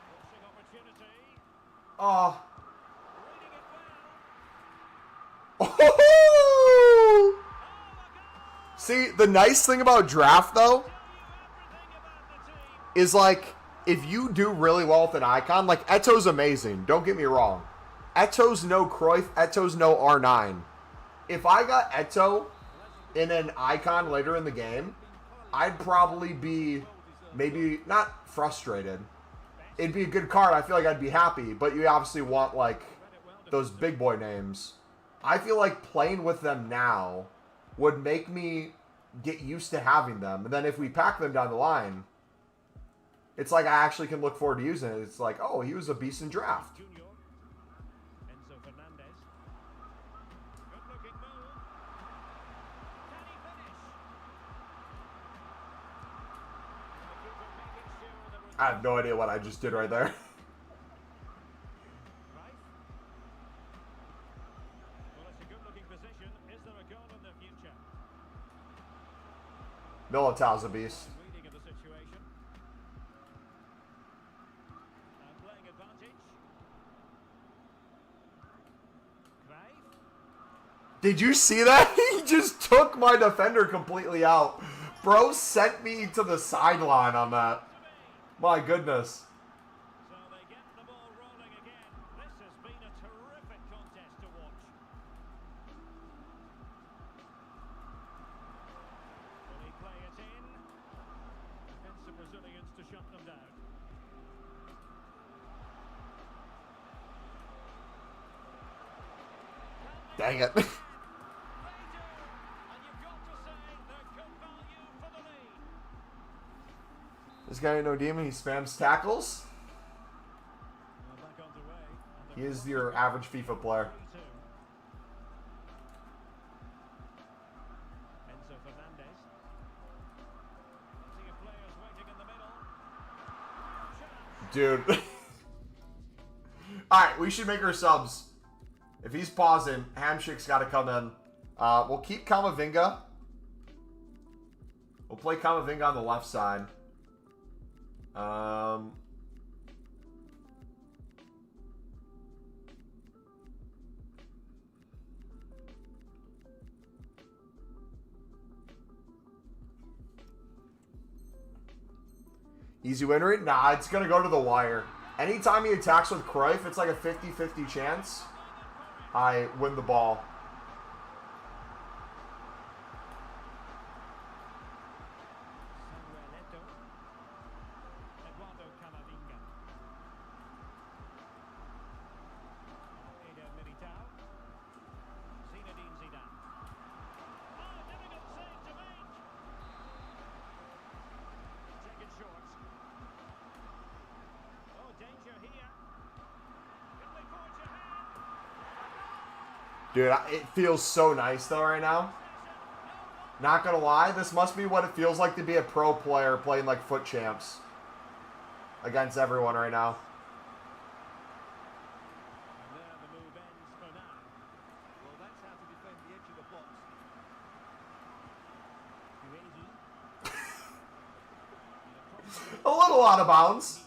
Forcing opportunity. Oh. Reading it well. See, the nice thing about draft, though, is like, if you do really well with an icon, like Eto's amazing, don't get me wrong. Eto's no Cruyff, Eto's no R9. If I got Eto in an icon later in the game, I'd probably be maybe not frustrated. It'd be a good card. I feel like I'd be happy, but you obviously want like those big boy names. I feel like playing with them now would make me get used to having them. And then if we pack them down the line, it's like I actually can look forward to using it. It's like, oh, he was a beast in draft. Junior. Enzo Fernandez. Good looking move. Can he finish? I have no idea what I just did right there. Right. Well, it's a good looking position. Is there a goal in the future? Militao's a beast. Reading of the situation. Playing advantage. Cruyff. Did you see that? He just took my defender completely out. Bro sent me to the sideline on that. My goodness. So they get the ball rolling again. This has been a terrific contest to watch. Will he play it in? Defensive Brazilians to shut them down. Dang it. They do. And you've got to say they're good value for the lead. This guy ain't no demon. He spams tackles. Well, back underway. He is your average FIFA player. Enzo Fernandez. Dude. Alright, we should make our subs. If he's pausing, Hamshik's got to come in. We'll keep Kamavinga. We'll play Kamavinga on the left side. Easy win rate? Nah, it's going to go to the wire. Anytime he attacks with Cruyff, it's like a 50-50 chance I win the ball. Eduardo Camavinga. Eder Militao. Zinedine Zidane. Oh, difficult save to make. Take it short. Oh, danger here. Can they forge ahead? Dude, it feels so nice though right now. Not gonna lie, this must be what it feels like to be a pro player playing like foot champs against everyone right now. And there the move ends for now. Well, that's how to defend the edge of the box. Uehi. A little out of bounds.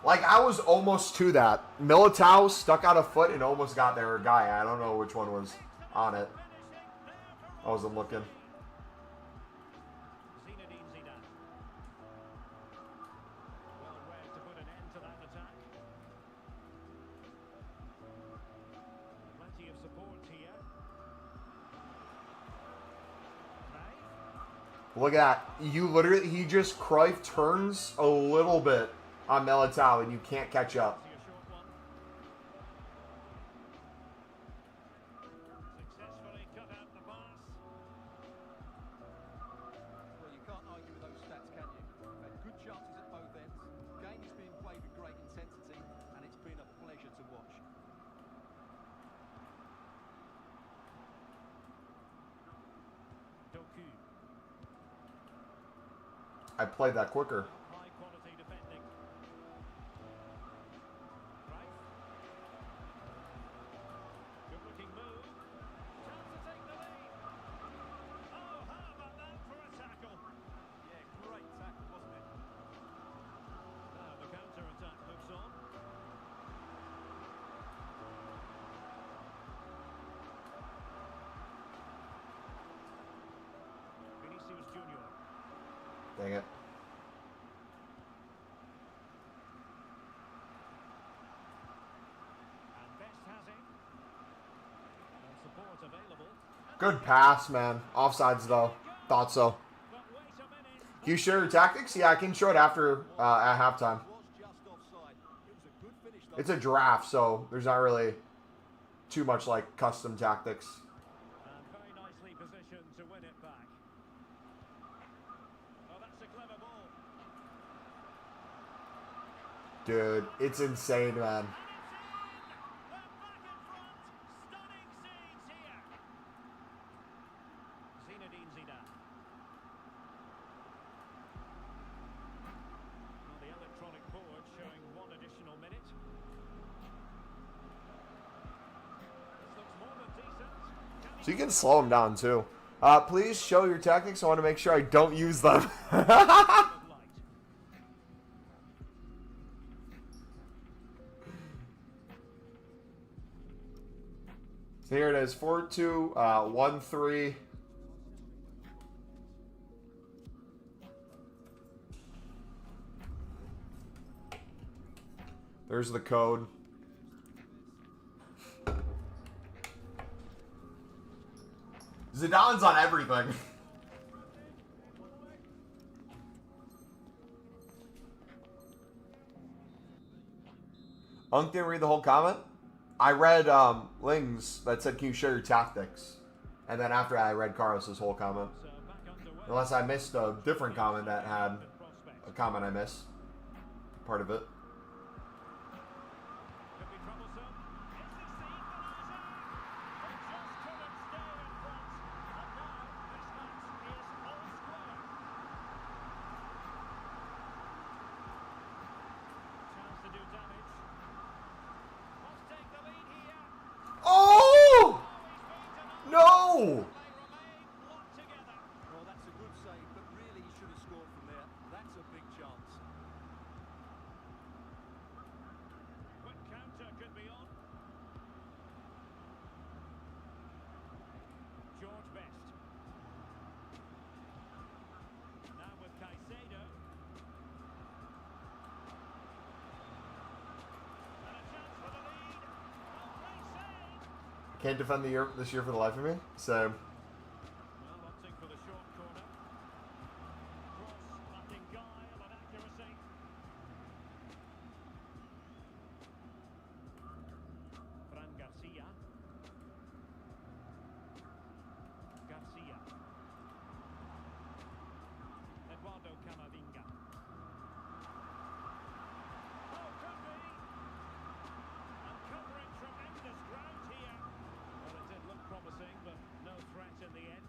Like, I was almost to that. Militao stuck out a foot and almost got there. A guy, I don't know which one was on it. I wasn't looking. Zinedine Zidane. Well read to put an end to that attack. Plenty of support here. Cruyff. Look at that. You literally, he just, Cruyff turns a little bit on Militao and you can't catch up. See a short one. Successfully cut out the pass. Well, you can't argue with those stats, can you? We've had good chances at both ends. Game is being played with great intensity, and it's been a pleasure to watch. Doku. I played that quicker. High quality defending. Cruyff. Good looking move. Chance to take the lead. Oh, how about that for a tackle? Yeah, great tackle, wasn't it? Now the counter attack moves on. Vinicius Junior. Dang it. And Best has it. And support available. Good pass, man. Offsides, though. Thought so. But wait a minute. Can you share your tactics? Yeah, I can show it after, at halftime. Was just offside. It was a good finish, though. It's a draft, so there's not really too much, like, custom tactics. And very nicely positioned to win it back. Oh, that's a clever ball. Dude, it's insane, man. And it's in! They're back in front. Stunning scenes here. Zinedine Zidane. Well, the electronic board showing one additional minute. This looks more than decent. Can So you can slow him down, too. Please show your tactics. I want to make sure I don't use them. MumboElite. So here it is. 4-2, 1-3. There's the code. Zidane's on everything. Unk didn't read the whole comment. I read Ling's that said, "Can you share your tactics?" And then after that, I read Carlos's whole comment. So back underway. Unless I missed a different comment that had Prospect. a comment I missed. Part of it. Could be troublesome. Is this the equaliser? They just couldn't stay in front. And now this match is all square. Can't defend this year for the life of me. So Well, opting for the short corner. Cross, lacking guile and accuracy. Fran Garcia. Garcia. Eduardo Camavinga. Oh, could be. And covering tremendous ground here. Well, it did look promising, but no threat in the end.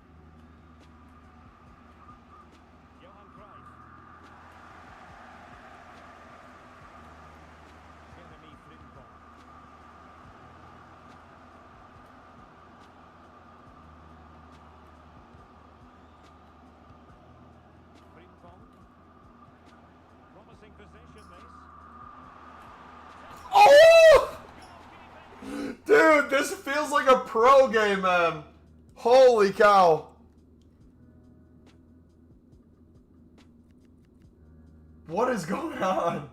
Johan Cruyff. Jeremy Frimpong. Frimpong. Promising possession, this. oh, dude, this feels like a pro game, man. Holy cow. What is going on?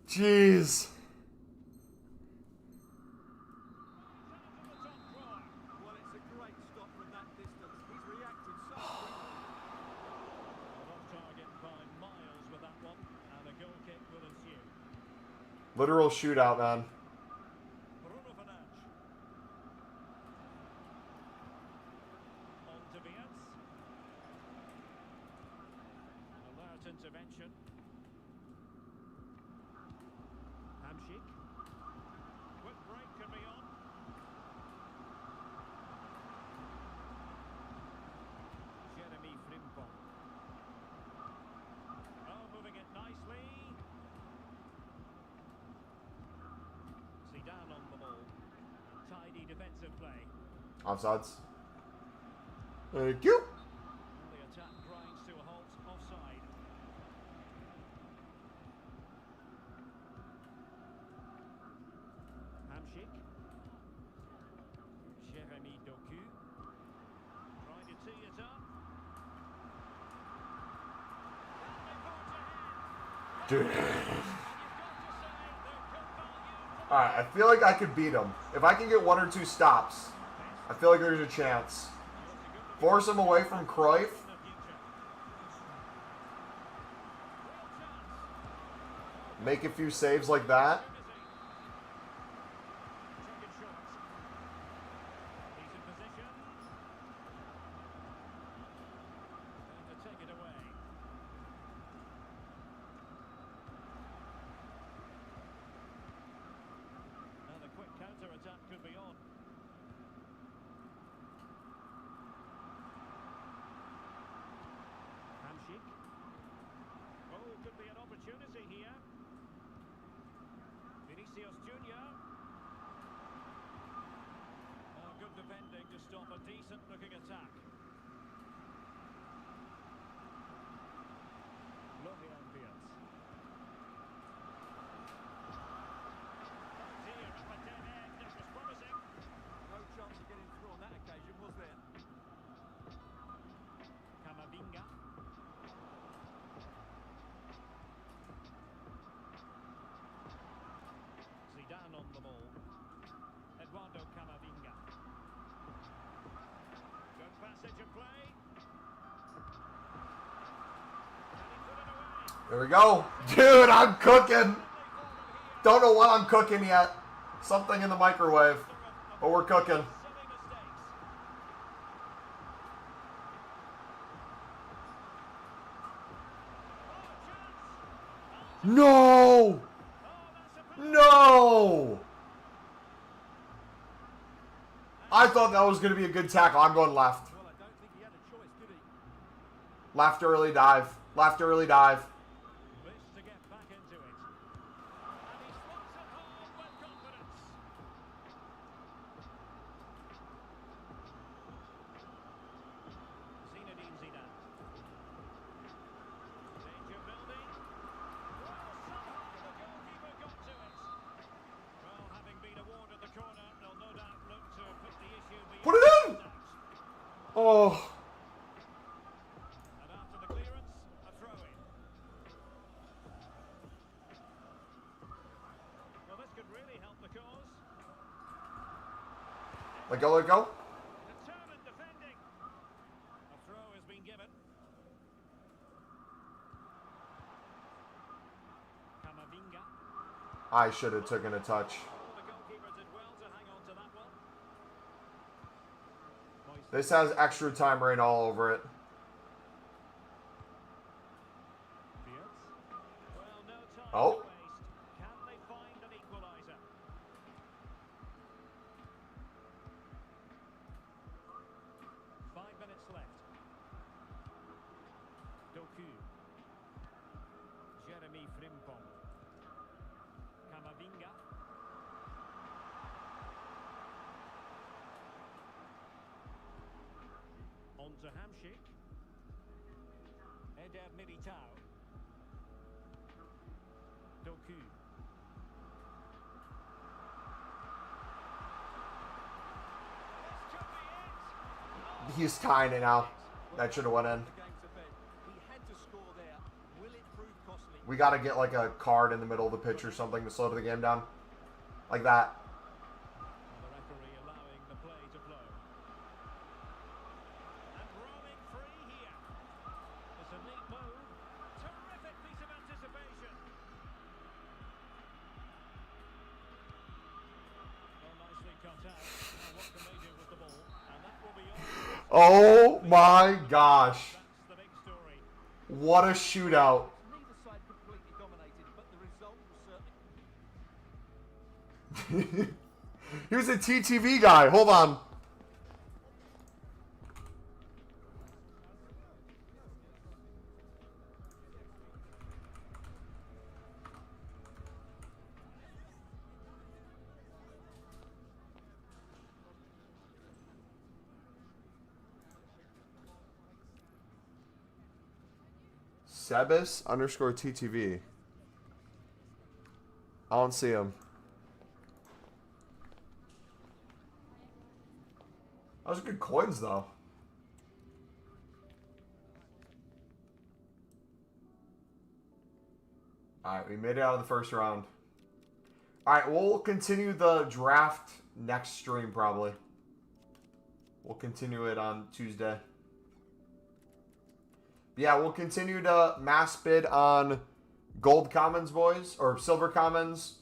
Jeez. Well, it's a great stop from that distance. He's reacted so quickly. Off target by miles with that one, and a goal kick will ensue. Literal shootout, man. Bruno Fernandes. On to Vias. Alert intervention. Hamsik. Quick break can be on. Jeremy Frimpong. Oh, moving it nicely. Zidane on the ball. Tidy defensive play. Offsides. Thank you. The attack grinds to a halt offside. Hamsik. Jeremy Doku. Trying to tee it up. Dude. And you've got to say, they're good value. Alright, I feel like I could beat him. If I can get 1 or 2 stops, I feel like there's a chance. Force him away from Cruyff. Make a few saves like that. Second shot. He's in position. And to take it away. And a quick counter-attack could be on. Hamsik. Oh, could be an opportunity here. Vinicius Junior. Good defending to stop a decent-looking attack. Florian Wirtz. Here, a dead end. This was promising. No chance of getting through on that occasion, was there? Camavinga. Zidane on the ball. Eduardo Camavinga. Good passage of play. And he put it away. There we go. Dude, I'm cooking. Don't know what I'm cooking yet. Something in the microwave. But we're cooking. Silly mistakes. No! No! I thought that was going to be a good tackle. I'm going left. Well, I don't think he had a choice, did he? Left early dive. Left early dive. This to get back into it. And he slots it home with confidence. Zinedine Zidane. Danger building. Well, somehow the goalkeeper got to it. Well, having been awarded the corner, they'll no doubt look to put the issue beyond Put it in! doubt. Oh. And Let go, let go. Determined defending. A throw has been given. Camavinga. I should have taken a touch. The goalkeeper did well to hang on to that one. Moise This has extra time rain all over it. Fields. Well, no time Oh. to waste. Can they find an equaliser? Five minutes left. Doku. Jeremy Frimpong. Camavinga. On to Hamsik. Eder Militao. Doku. This could be it. He's tying it now. That should have went in. The game to bed. He had to score there. Will it prove costly? We got to get like a card in the middle of the pitch or something to slow the game down. Like that. And the referee allowing the play to flow. And roaming free here. It's a neat move. Terrific piece of anticipation. Well, nicely cut out. Now what can they do with the ball? And that will be all. Oh my gosh. That's the big story. What a shootout. Neither side completely dominated, but the result was certainly... Here's a TTV guy. Hold on. Sebis _ TTV. I don't see him. Those are good coins, though. Alright, we made it out of the first round. Alright, we'll continue the draft next stream, probably. We'll continue it on Tuesday. Yeah, we'll continue to mass bid on gold commons, boys, or silver commons.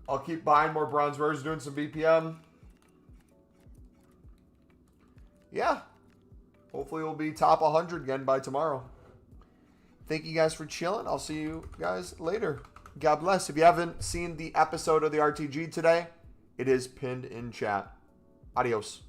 I'll keep buying more bronze rares, doing some BPM. Yeah. Hopefully we'll be top 100 again by tomorrow. Thank you guys for chilling. I'll see you guys later. God bless. If you haven't seen the episode of the RTG today, it is pinned in chat. Adios.